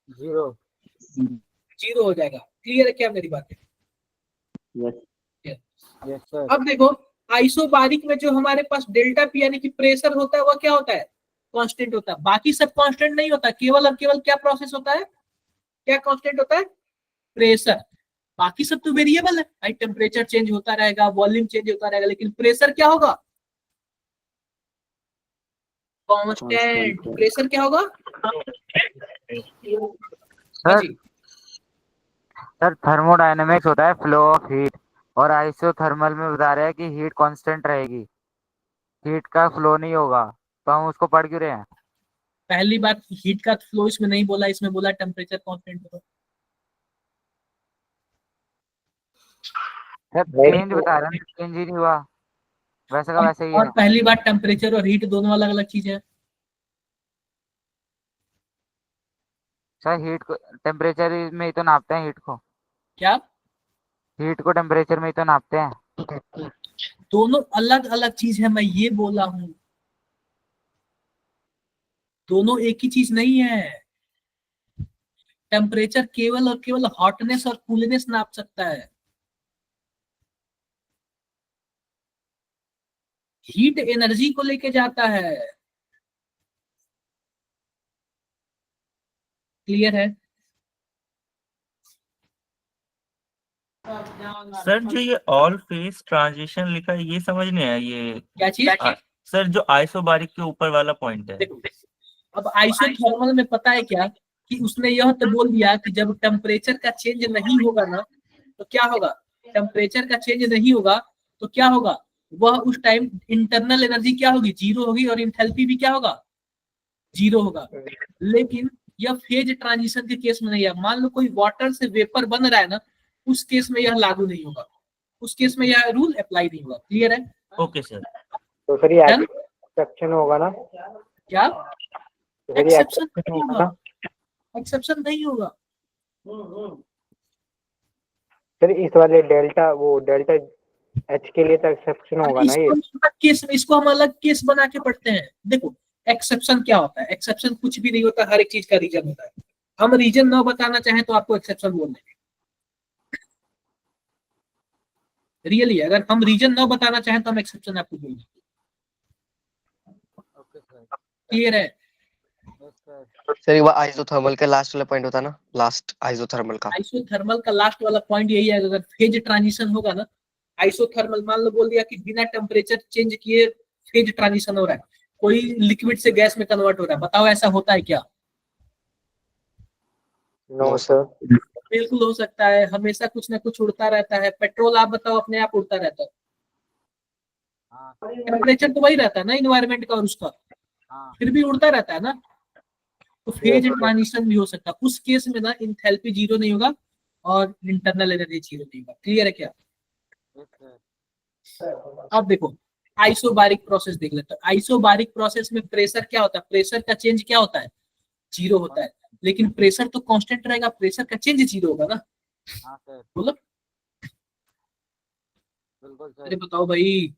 जीरो हो जाएगा। क्लियर है क्या मेरी बात है? Yes sir. अब देखो आइसोबारिक में जो हमारे पास डेल्टा पी यानी कि प्रेशर होता है वह क्या होता है, कांस्टेंट होता है। बाकी सब कांस्टेंट नहीं होता, केवल और केवल क्या प्रोसेस होता है, क्या कांस्टेंट होता है, प्रेशर। बाकी सब तो वेरिएबल है भाई, टेम्परेचर चेंज होता रहेगा, वॉल्यूम चेंज होता रहेगा, लेकिन प्रेशर क्या होगा, कांस्टेंट। प्रेशर क्या होगा हाँ जी। सर थर्मोडायनेमिक्स होता है फ्लो ऑफ हीट, और आइसोथर्मल में बता रहे हैं कि हीट कांस्टेंट रहेगी, हीट का फ्लो नहीं होगा, तो हम उसको पढ़ क्यों रहे हैं? पहली बात, हीट का फ्लो इसमें नहीं बोला, इसमें बोला टेम्परेचर कांस्टेंट होगा। सर चेंज बता रहे हैं, चेंज ही नहीं हुआ, वैसे का वैसे ही और है। पहली बात, टेम्परेचर और हीट दोनों अलग अलग चीज है। सर हीट को टेम्परेचर में ही तो नापते हैं हीट को, क्या हीट को टेम्परेचर में ही तो नापते हैं। दोनों अलग अलग चीज है, मैं ये बोला हूं, दोनों एक ही चीज नहीं है। टेम्परेचर केवल और केवल हॉटनेस और कूलनेस नाप सकता है, हीट एनर्जी को लेके जाता है। क्लियर है? सर जो ये ऑल फेज ट्रांजिशन लिखा है ये समझ नहीं आया, ये क्या चीज? सर जो आइसोबारिक के ऊपर वाला पॉइंट है। देखो अब आइसोथर्मल में पता है क्या कि उसने यह तो बोल दिया कि जब टेम्परेचर का चेंज नहीं होगा ना तो क्या होगा, टेम्परेचर का चेंज नहीं होगा तो क्या होगा, वह उस टाइम इंटरनल एनर्जी क्या होगी, जीरो होगी, और इंथैल्पी भी क्या होगा, जीरो होगा। लेकिन यह फेज ट्रांजिशन के केस में नहीं है। मान लो कोई वाटर से वेपर बन रहा है ना, उस केस में यह लागू नहीं होगा, उस केस में यह रूल अप्लाई नहीं होगा। क्लियर है? Okay sir. तो फिर ये एक्सेप्शन होगा ना? क्या तो फिर ये एक्सेप्शन exception नहीं होगा ना? होगा, एक्सेप्शन नहीं होगा। फिर इस वाले डेल्टा, वो डेल्टा एच के लिए तो एक्सेप्शन होगा ना ये? इसको हम अलग केस बना के पढ़ते हैं। देखो एक्सेप्शन क्या होता है, एक्सेप्शन कुछ भी नहीं होता, हर एक चीज का रीजन होता है। हम रीजन न बताना चाहें तो आपको एक्सेप्शन बोल देंगे। रियली अगर हम रीजन न बताना चाहें तो हम एक्सेप्शन आपको बोल देंगे। क्लियर है? सर वो आइसोथर्मल का लास्ट वाला पॉइंट होता है ना, लास्ट आइसोथर्मल का। आइसोथर्मल का लास्ट वाला पॉइंट यही है, अगर फेज ट्रांजिशन होगा ना, आइसोथर्मल मान लो बोल दिया कि बिना टेम्परेचर चेंज किए फेज ट्रांजिशन हो रहा है, कोई लिक्विड से गैस में कन्वर्ट हो रहा है, बताओ ऐसा होता है क्या? No sir. बिल्कुल हो सकता है, हमेशा कुछ ना कुछ उड़ता रहता है। पेट्रोल आप बताओ अपने आप उड़ता रहता है, टेम्परेचर तो वही रहता है ना इन्वायरमेंट का और उसका, फिर भी उड़ता रहता है ना। तो फेज ट्रांजिशन भी हो सकता है, उस केस में ना इंथैल्पी जीरो नहीं होगा और इंटरनल एनर्जी जीरो नहीं होगा। क्लियर है क्या? अब देखो आइसोबारिक प्रोसेस देख लेते हैं। आइसोबारिक प्रोसेस में प्रेशर क्या होता है, प्रेशर का चेंज क्या होता है, जीरो होता है। लेकिन प्रेशर तो कांस्टेंट रहेगा, प्रेशर का चेंज जीरो होगा ना। हाँ सर। बोलो बिल्कुल सर। अरे बताओ भाई।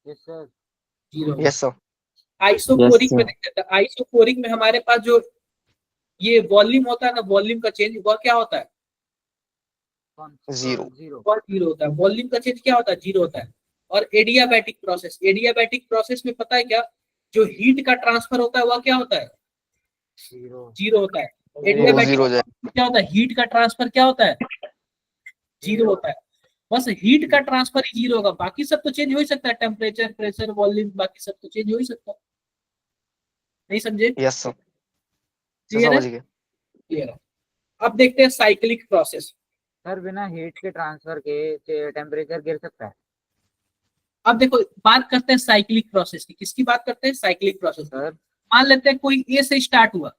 Yes sir. Zero. Yes sir. Isochoric में देखते हैं, आइसोकोरिक में हमारे पास जो ये वॉल्यूम होता है ना, वॉल्यूम का चेंज वह क्या होता है, जीरो। जीरो होता है। वॉल्यूम का चेंज क्या होता है, जीरो होता है। और एडियाबैटिक प्रोसेस, एडियाबैटिक प्रोसेस में पता है क्या, जो हीट का ट्रांसफर होता है वह क्या होता है, जीरो होता है। एडियाबैटिक क्या होता है, हीट का ट्रांसफर क्या होता है, जीरो होता है। बस हीट का ट्रांसफर ही जीरो होगा, बाकी सब तो चेंज हो ही सकता है, टेम्परेचर, प्रेशर, वॉल्यूम, बाकी सब तो चेंज हो ही सकता है। नहीं समझे? Yes sir. क्लियर है? क्लियर है। अब देखते हैं साइक्लिक प्रोसेस। सर बिना हीट के ट्रांसफर के टेम्परेचर गिर सकता है? अब देखो बात करते हैं साइक्लिक प्रोसेस की। किसकी बात करते हैं, साइक्लिक प्रोसेस। मान लेते हैं कोई ए से स्टार्ट हुआ,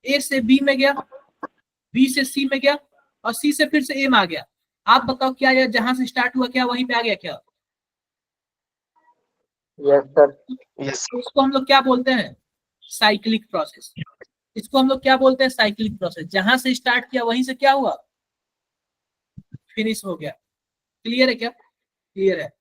ए से बी में गया, बी से सी में गया, और सी से फिर से ए में आ गया। आप बताओ क्या यह जहां से स्टार्ट हुआ क्या वहीं पे आ गया क्या? Yes sir. यस। उसको हम लोग क्या बोलते हैं, साइक्लिक प्रोसेस। इसको हम लोग क्या बोलते हैं, साइक्लिक प्रोसेस। जहां से स्टार्ट किया वहीं से क्या हुआ, फिनिश हो गया। क्लियर है क्या, क्लियर है।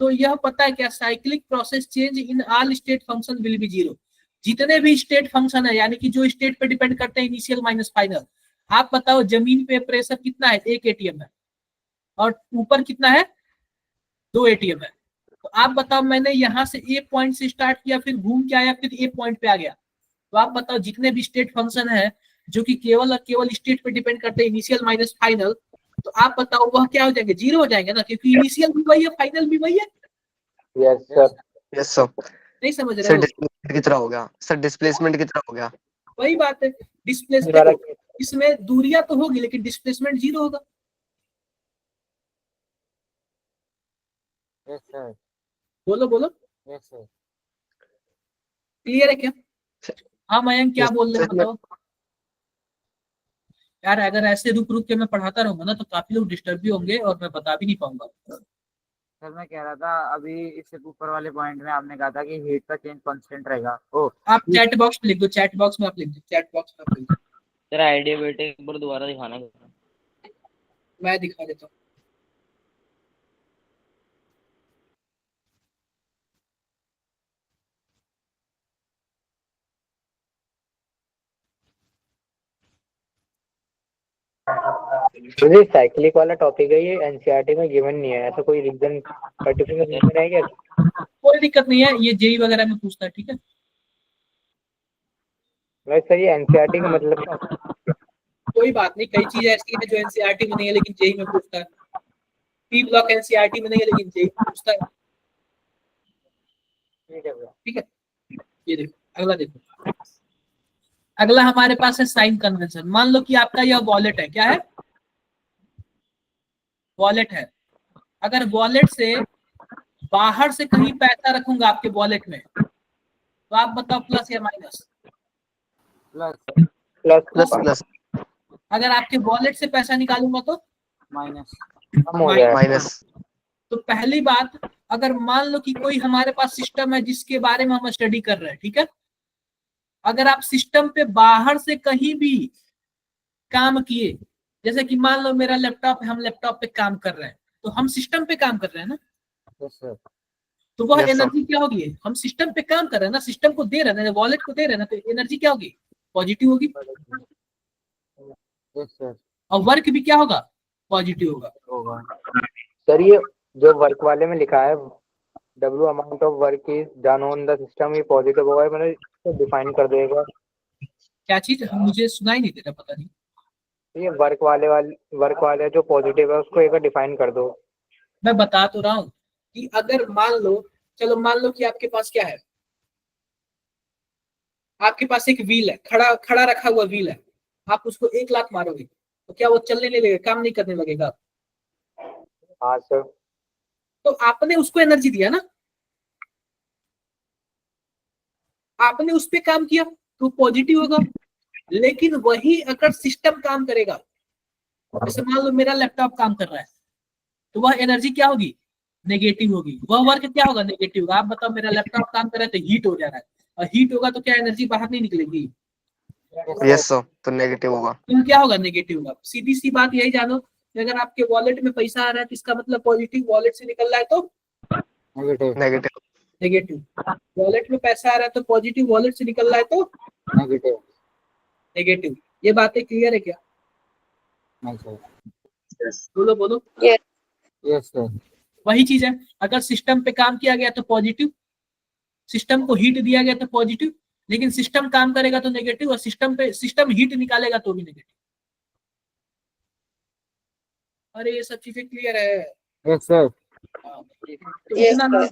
तो यह पता है क्या, cyclic process change in all state function will be zero. जितने भी स्टेट फंक्शन है, यानी कि जो स्टेट पे डिपेंड करते हैं, इनिशियल माइनस फाइनल। आप बताओ जमीन पे प्रेशर कितना है, 1 ATM है, और ऊपर कितना है, 2 ATM है। तो आप बताओ, मैंने यहाँ से ए पॉइंट से स्टार्ट किया, फिर घूम के आया, फिर ए पॉइंट पे आ गया। तो आप बताओ जितने भी स्टेट फंक्शन है जो कि केवल और केवल स्टेट पे डिपेंड करते हैं, इनिशियल माइनस फाइनल, तो आप बताओ वह क्या हो जाएंगे, जीरो हो जाएंगे ना, क्योंकि इनिशियल भी वही है, फाइनल भी वही है। Yes sir. Yes sir. नहीं समझ रहे सर हो, डिस्प्लेसमेंट की तरह हो गया, सर डिस्प्लेसमेंट की तरह हो गया। वही बात है। डिस्प्लेसमेंट, इसमें दूरियां तो होगी लेकिन डिस्प्लेसमेंट जीरो होगा। Yes sir. बोलो बोलो, यस सर। क्लियर है क्या। हाँ मयंक क्या Yes, बोल रहे हैं sir, बताओ। यार अगर ऐसे रुक रुक के मैं पढ़ाता रहूंगा ना तो काफी लोग डिस्टर्ब भी होंगे और मैं बता भी नहीं पाऊंगा। सर मैं कह रहा था अभी इससे ऊपर वाले पॉइंट में आपने कहा था कि हीट का चेंज कांस्टेंट रहेगा। ओ आप चैट बॉक्स में लिख दो, चैट बॉक्स में आप लिख दो, चैट बॉक्स में आप लिख दो। तेरा आइडिया बेटे एक बार दोबारा दिखाना। मैं दिखा देता हूँ। मुझे साइक्लिक वाला टॉपिक है, ये एनसीईआरटी में गिवन नहीं है, ऐसा कोई रीजन पर्टिकुलर रीजन है क्या? कोई दिक्कत नहीं है, ये जेई वगैरह में पूछता है, ठीक है। मैं सर ये एनसीईआरटी का मतलब क्या? कोई बात नहीं, कई चीजें ऐसी है जो एनसीईआरटी में नहीं है लेकिन जेई में पूछता है। पी ब्लॉक एनसीईआरटी में नहीं है लेकिन जेई में पूछता है। ठीक है, ये देखो अगला, देखो अगला हमारे पास है साइन कन्वेंशन। मान लो कि आपका यह वॉलेट है, क्या है, वॉलेट है। अगर वॉलेट से बाहर से कहीं पैसा रखूंगा आपके वॉलेट में, तो आप बताओ प्लस या माइनस। प्लस। प्लस प्लस अगर आपके वॉलेट से पैसा निकालूंगा तो माइनस। कम हो जाएगा। माइनस। तो पहली बात, अगर मान लो कि कोई हमारे पास सिस्टम है जिसके बारे में हम स्टडी कर रहे हैं, ठीक है। अगर आप सिस्टम पे बाहर से कहीं भी काम किए, जैसे कि मान लो मेरा लैपटॉप है, हम लैपटॉप पे काम कर रहे हैं, तो हम सिस्टम पे काम कर रहे हैं ना, यस सर। तो वह Yes, sir. एनर्जी क्या होगी, हम सिस्टम पे काम कर रहे हैं ना, सिस्टम को दे रहे हैं, वॉलेट को दे रहे हैं ना, तो एनर्जी क्या होगी, पॉजिटिव होगी। Yes sir. और वर्क भी क्या होगा, पॉजिटिव होगा। होगा। सर ये जो वर्क वाले में लिखा है W amount of work is done on the system, ये पॉजिटिव होगा, मैंने इसको डिफाइन कर देगा। क्या चीज, मुझे सुनाई नहीं दे रहा, पता नहीं। ये वर्क वाले जो पॉजिटिव है उसको एक डिफाइन कर दो। मैं बता तो रहा हूँ कि अगर मान लो, चलो मान लो कि आपके पास क्या है, आपके पास एक व्हील है, खड़ा खड़ा रखा हुआ व्हील है। आप उसको 1 लाख मारोगे तो क्या वो चलने नहीं लगेगा, काम नहीं करने लगेगा। हाँ सर। तो आपने उसको एनर्जी दिया ना, आपने उस पर काम किया तो पॉजिटिव होगा। लेकिन वही अगर सिस्टम काम करेगा, जैसे मान लो मेरा लैपटॉप काम कर रहा है, तो वह एनर्जी क्या होगी, नेगेटिव होगी। वह वर्क क्या होगा, नेगेटिव होगा। आप बताओ मेरा लैपटॉप काम कर रहा है तो हीट हो जा रहा है, और हीट होगा तो क्या एनर्जी बाहर नहीं निकलेगी, यस सर, तो नेगेटिव होगा। तो क्या होगा, नेगेटिव होगा। सीधी सी बात यही जानो कि अगर आपके वॉलेट में पैसा आ रहा है तो इसका मतलब पॉजिटिव, वॉलेट से निकल रहा है तो नेगेटिव। नेगेटिव। नेगेटिव। वॉलेट में पैसा आ रहा है तो पॉजिटिव, वॉलेट से निकल रहा है तो नेगेटिव। नेगेटिव। ये बातें क्लियर है क्या, नहीं सर। बोलो बोलो। Yes sir. वही चीज है, अगर सिस्टम पे काम किया गया तो पॉजिटिव, सिस्टम को हीट दिया गया तो पॉजिटिव, लेकिन सिस्टम काम करेगा तो नेगेटिव, और सिस्टम हीट निकालेगा तो भी नेगेटिव। अरे ये सब चीजें क्लियर है। Yes sir. तो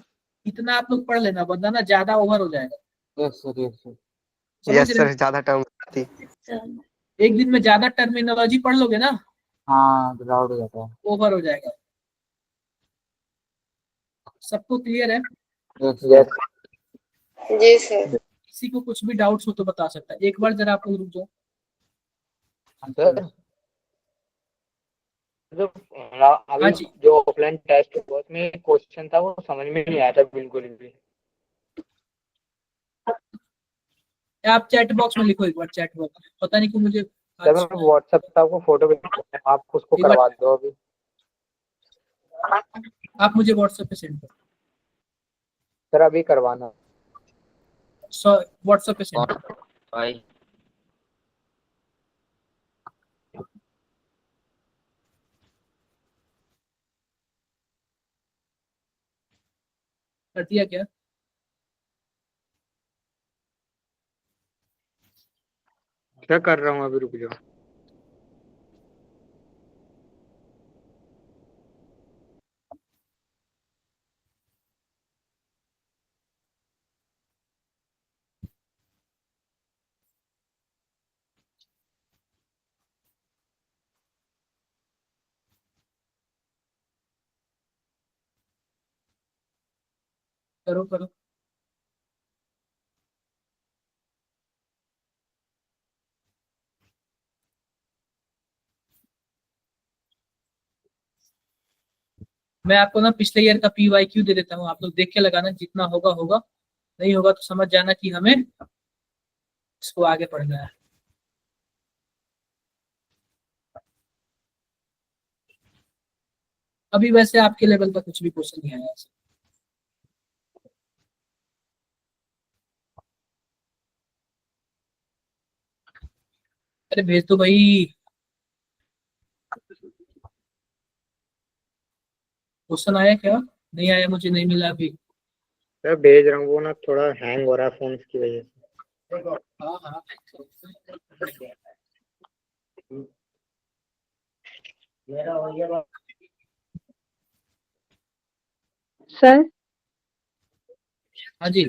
इतना आप लोग पढ़ लेना, वरना ना ज्यादा ओवर हो जाएगा। Yes sir. Yes sir. Yes sir, ज्यादा टर्म थी। एक दिन में ज्यादा टर्मिनोलॉजी पढ़ लोगे ना, हाँ डाउट हो जाता है। ओवर हो जाएगा। सबको क्लियर है। यस। जी सर। किसी को कुछ भी डाउट्स हो तो बता सकता है। एक बार जरा आप लोग रुक जाओ। सर जो हाँ अभी जी। जो ऑफलाइन टेस्ट हुआ उसमें क्वेश्चन था वो समझ में नहीं आया था बिल्कुल भी। आप चैट बॉक्स में लिखो एक बार, चैट बॉक्स, पता नहीं क्यों मुझे सर मैं व्हाट्सएप पे आपको फोटो भेज दूंगा, आप उसको एक बार- करवा दो अभी। आप मुझे व्हाट्सएप पे सेंड करो, सर अभी करवाना। व्हाट्सएप पे सेंड करो। भाई कर दिया क्या? क्या कर रहा हूँ अभी, रुक जाओ। करो करो। मैं आपको ना पिछले ईयर का PYQ दे देता हूँ, आप लोग देख के लगाना, जितना होगा होगा, नहीं होगा तो समझ जाना कि हमें इसको आगे पढ़ना है। अभी वैसे आपके लेवल का कुछ भी क्वेश्चन नहीं आया ऐसे। अरे भेज दो भाई। क्वेश्चन आया क्या? नहीं आया, मुझे नहीं मिला अभी। सर भेज रहा हूँ, वो ना थोड़ा हैंग हो रहा है फोन की वजह से। हाँ हाँ। सर हाँ जी।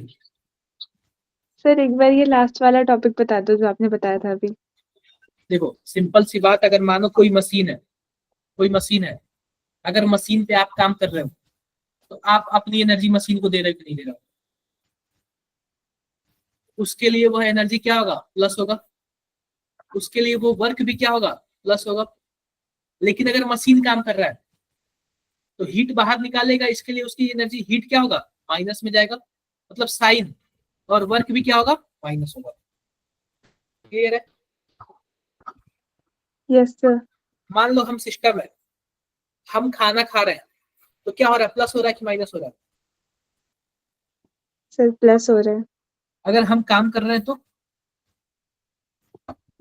सर एक बार ये लास्ट वाला टॉपिक बता दो जो आपने बताया था अभी। देखो सिंपल सी बात, अगर मानो कोई मशीन है, कोई मशीन है, अगर मशीन पे आप काम कर रहे हो तो आप अपनी एनर्जी मशीन को दे रहे हो कि नहीं दे रहे हो? उसके लिए वह एनर्जी क्या होगा? प्लस होगा। उसके लिए वो वर्क भी क्या होगा? प्लस होगा। लेकिन अगर मशीन काम कर रहा है तो हीट बाहर निकालेगा, इसके लिए उसकी एनर्जी हीट क्या होगा? माइनस में जाएगा, मतलब साइन, और वर्क भी क्या होगा? माइनस होगा। क्लियर है? Yes sir. मान लो हम सिस्टम है, हम खाना खा रहे हैं, तो क्या हो रहा है? प्लस हो रहा है कि माइनस हो रहा है? सर प्लस हो रहा है। अगर हम काम कर रहे हैं तो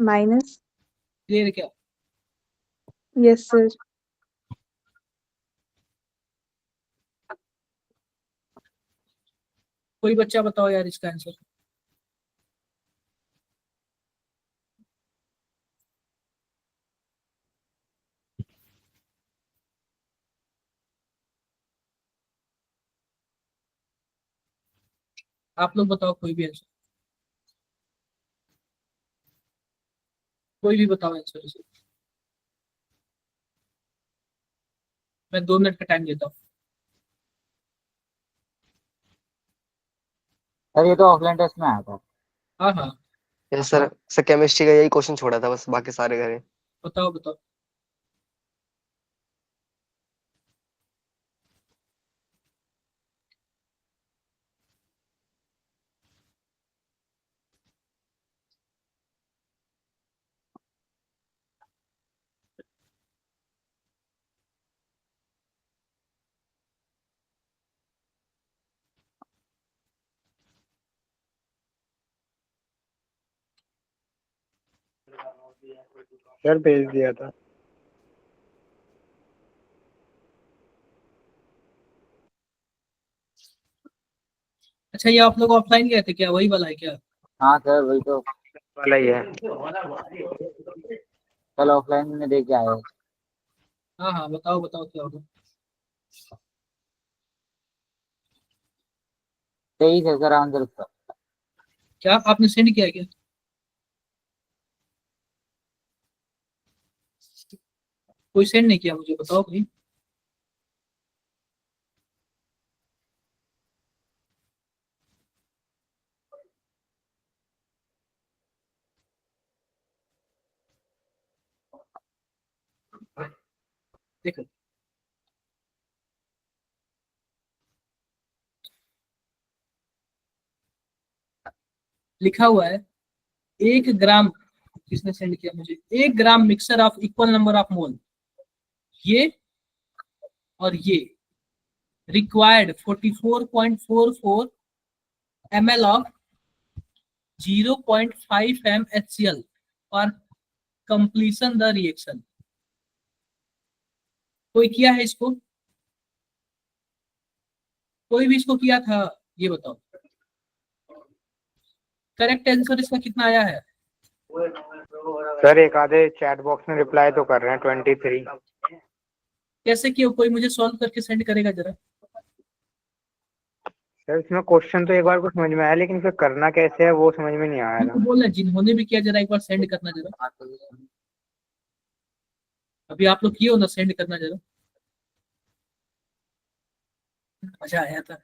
माइनस। क्लियर है क्या? Yes sir. कोई बच्चा बताओ यार इसका आंसर। आप लोग बताओ कोई भी आंसर, कोई भी बताओ आंसर इसे। मैं 2 मिनट का टाइम देता हूँ। सर ये तो ऑफलाइन टेस्ट में आया था। हाँ हाँ। यस सर, सर केमिस्ट्री का यही क्वेश्चन छोड़ा था बस, बाकी सारे करे। बताओ बताओ। सर भेज दिया था। अच्छा, ये आप लोग ऑफलाइन गए थे क्या? वही वाला है क्या? हाँ सर वही तो, वाला ही है। कल ऑफलाइन में देख के आए। हाँ हाँ, बताओ बताओ क्या होगा। 23 है सर आंसर उसका। क्या आपने सेंड किया क्या? कोई सेंड नहीं किया मुझे, बताओ भाई। देखो लिखा हुआ है 1 ग्राम, किसने सेंड किया मुझे, 1 gram mixture of equal number of mole, ये और ये required 44.44 ml of 0.5 m HCl for completion the reaction। कोई किया है इसको? कोई भी इसको किया था? ये बताओ। करेक्ट आंसर इसका कितना आया है? सर एक आधे चैट बॉक्स में रिप्लाई तो कर रहे हैं 23। कैसे किया? कोई मुझे सॉल्व करके सेंड करेगा जरा? सर इसमें क्वेश्चन तो एक बार को समझ में आया, लेकिन फिर करना कैसे है वो समझ में नहीं आया था। बोल रहे जिन्होंने भी किया जरा एक बार सेंड करना जरा। अभी आप लोग किए हो ना, सेंड करना जरा। मजा आया था।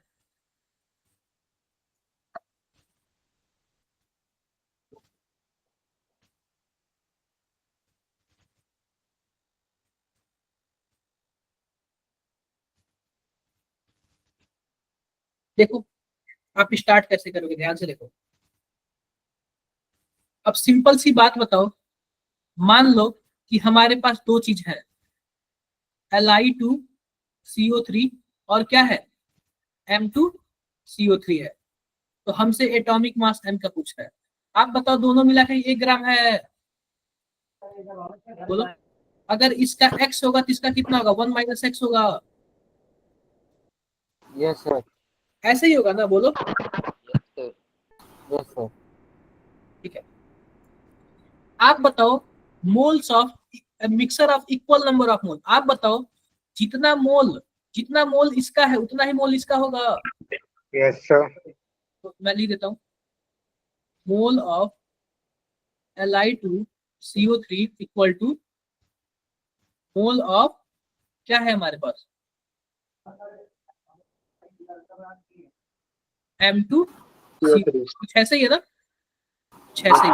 देखो आप स्टार्ट कैसे करोगे, ध्यान से देखो। अब सिंपल सी बात बताओ, मान लो कि हमारे पास दो चीज है, Li2CO3 और क्या है, M2CO3 है। तो हमसे एटॉमिक मास m का पूछा है। आप बताओ दोनों मिलाकर 1 ग्राम है, बोलो। अगर इसका x होगा तो इसका कितना होगा, 1 - x होगा। Yes sir. ऐसे ही होगा ना, बोलो। Yes sir. ठीक है, आप बताओ moles of mixer of equal number of मोल। आप बताओ जितना मोल इसका है उतना ही मोल इसका होगा। Yes sir. तो मैं लिख देता हूँ, mole of Li2CO3 equal to mole of क्या है हमारे पास, M2CO3। कुछ ऐसे ही है ना, 6 से ही।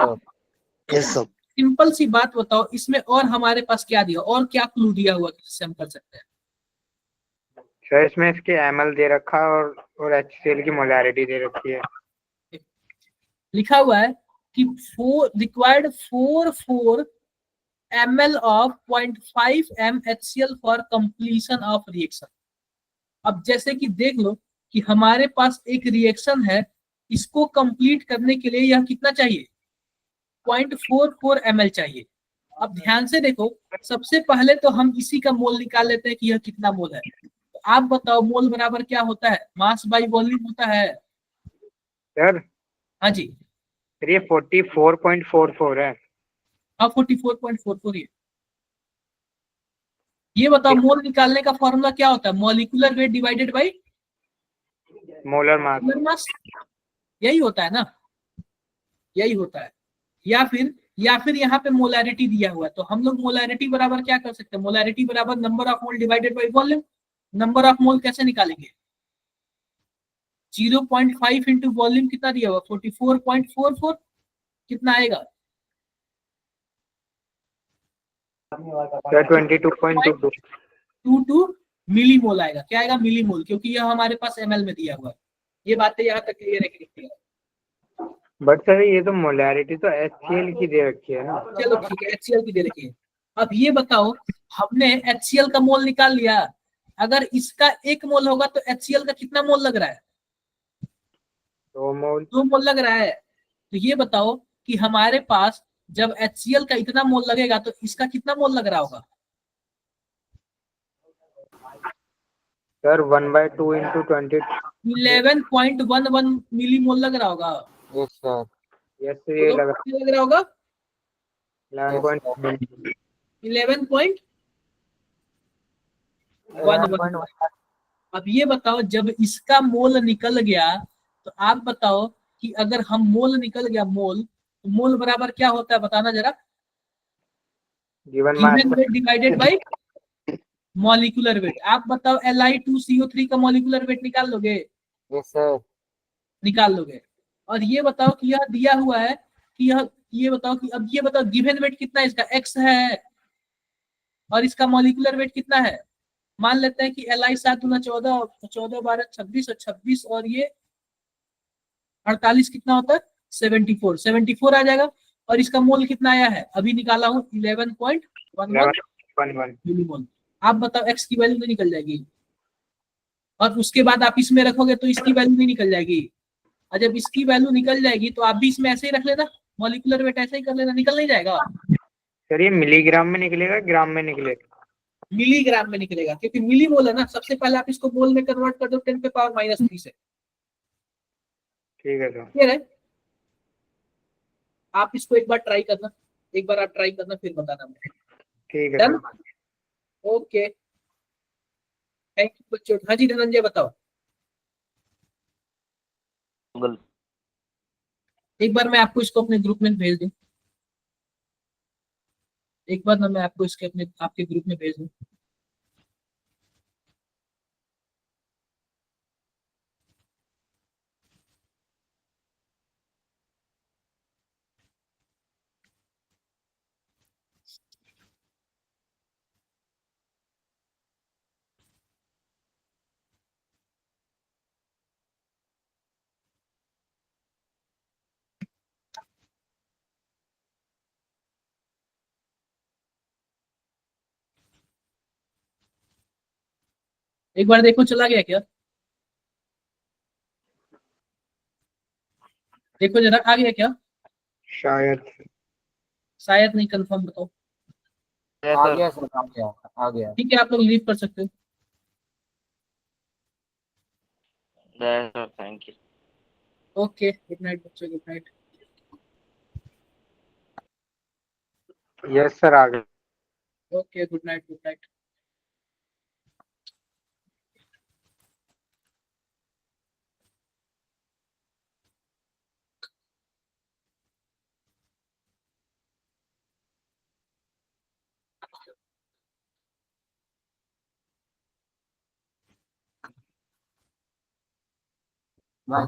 Yes sir. सिंपल सी बात बताओ, इसमें और हमारे पास क्या दिया, और क्या क्लू दिया हुआ जिससे हम कर सकते हैं? सर इसमें इसके ml दे रखा है और HCl की मोलैरिटी दे रखी है। लिखा हुआ है कि required 4 ml of 0.5 m HCl for completion of reaction. अब जैसे कि देख लो कि हमारे पास एक रिएक्शन है, इसको कंप्लीट करने के लिए यह कितना चाहिए, 0.44 ml चाहिए। अब ध्यान से देखो, सबसे पहले तो हम इसी का मोल निकाल लेते हैं कि यह कितना मोल है। तो आप बताओ मोल बराबर क्या होता है, मास बाई वॉल्यूम होता है। सर हाँ जी, ये 44.44 है। हाँ 44.44 है। ये बताओ मोल निकालने का फॉर्मूला क्या होता है, molecular weight divided by molar mass. यही होता है ना, यही होता है। या फिर यहाँ पे मोलैरिटी दिया हुआ है, तो हम लोग मोलैरिटी बराबर क्या कर सकते हैं, मोलैरिटी बराबर number of mole divided by volume. Number of मोल कैसे निकालेंगे, 0.5 इंटू वॉल्यूम कितना दिया हुआ, 44.44, कितना आएगा, 22 मिली मोल आएगा। क्या आएगा, मिली मोल, क्योंकि यह हमारे पास ml में दिया हुआ है। ये बातें यहाँ तक क्लियर है कि नहीं क्लियर? बट सर ये तो मोलैरिटी तो HCl की दे रखी है ना। चलो ठीक है, HCl की दे रखी है। अब ये बताओ, हमने HCl का मोल निकाल लिया, अगर इसका 1 मोल होगा तो HCl का कितना मोल लग रहा है, 2 मोल। 2 मोल लग रहा है। तो ये बताओ कि हमारे पास जब HCl का इतना मोल लगेगा तो इसका कितना मोल लग रहा होगा। सर 1/2 इंटू 20 11.11 मिली मोल लग रहा होगा। Yes sir. यस ये लग रहा होगा 11.11। अब ये बताओ जब इसका मोल निकल गया तो आप बताओ कि अगर हम मोल निकल गया मोल, तो मोल बराबर क्या होता है बताना जरा, given weight divided by molecular weight. आप बताओ Li2CO3 का मॉलिक्यूलर वेट निकाल लोगे? Yes sir. निकाल लोगे। और ये बताओ कि यह दिया हुआ है कि ये बताओ कि अब ये बताओ गिवन वेट कितना है, इसका x है और इसका मॉलिक्यूलर वेट कितना है। मान लेते हैं कि Li 7 × 14, 14 12 26 और 26 और ये 48 कितना होता है, 74 आ जाएगा। और इसका मोल कितना आया है, अभी निकाला हूँ 11.11 11.11 मिलीमोल। आप बताओ एक्स की वैल्यू नहीं निकल जाएगी, और उसके बाद आप इसमें रखोगे तो इसकी वैल्यू भी निकल जाएगी, और जब इसकी वैल्यू निकल जाएगी तो आप भी इसमें ऐसे ही रख लेना, मॉलिक्यूलर वेट ऐसे ही कर लेना, निकल नहीं जाएगा। सर ये मिलीग्राम में निकलेगा, ग्राम में निकलेगा? मिलीग्राम में निकलेगा, क्योंकि मिली मोल है ना, सबसे पहले आप इसको मोल में कन्वर्ट कर दो 10⁻³ से। ठीक है सर। क्लियर है? आप इसको एक बार ट्राई करना, एक बार आप ट्राई करना फिर बताना मुझे। ठीक है done? Sir. Okay, thank you बच्चों। हाँ जी धनंजय बताओ। एक बार मैं आपको इसको अपने ग्रुप में भेज दूं, एक बार ना मैं आपको इसके अपने आपके ग्रुप में भेज दूं। एक बार देखो चला गया क्या, देखो जरा आ गया क्या? शायद। शायद नहीं, कंफर्म बताओ। आ गया सर, आ गया, आ गया। ठीक है, आप लोग लीव कर सकते हो। Thank you. Okay, good night बच्चों, गुड नाइट। यस सर, आ गए। Okay, good night, good night. Bye.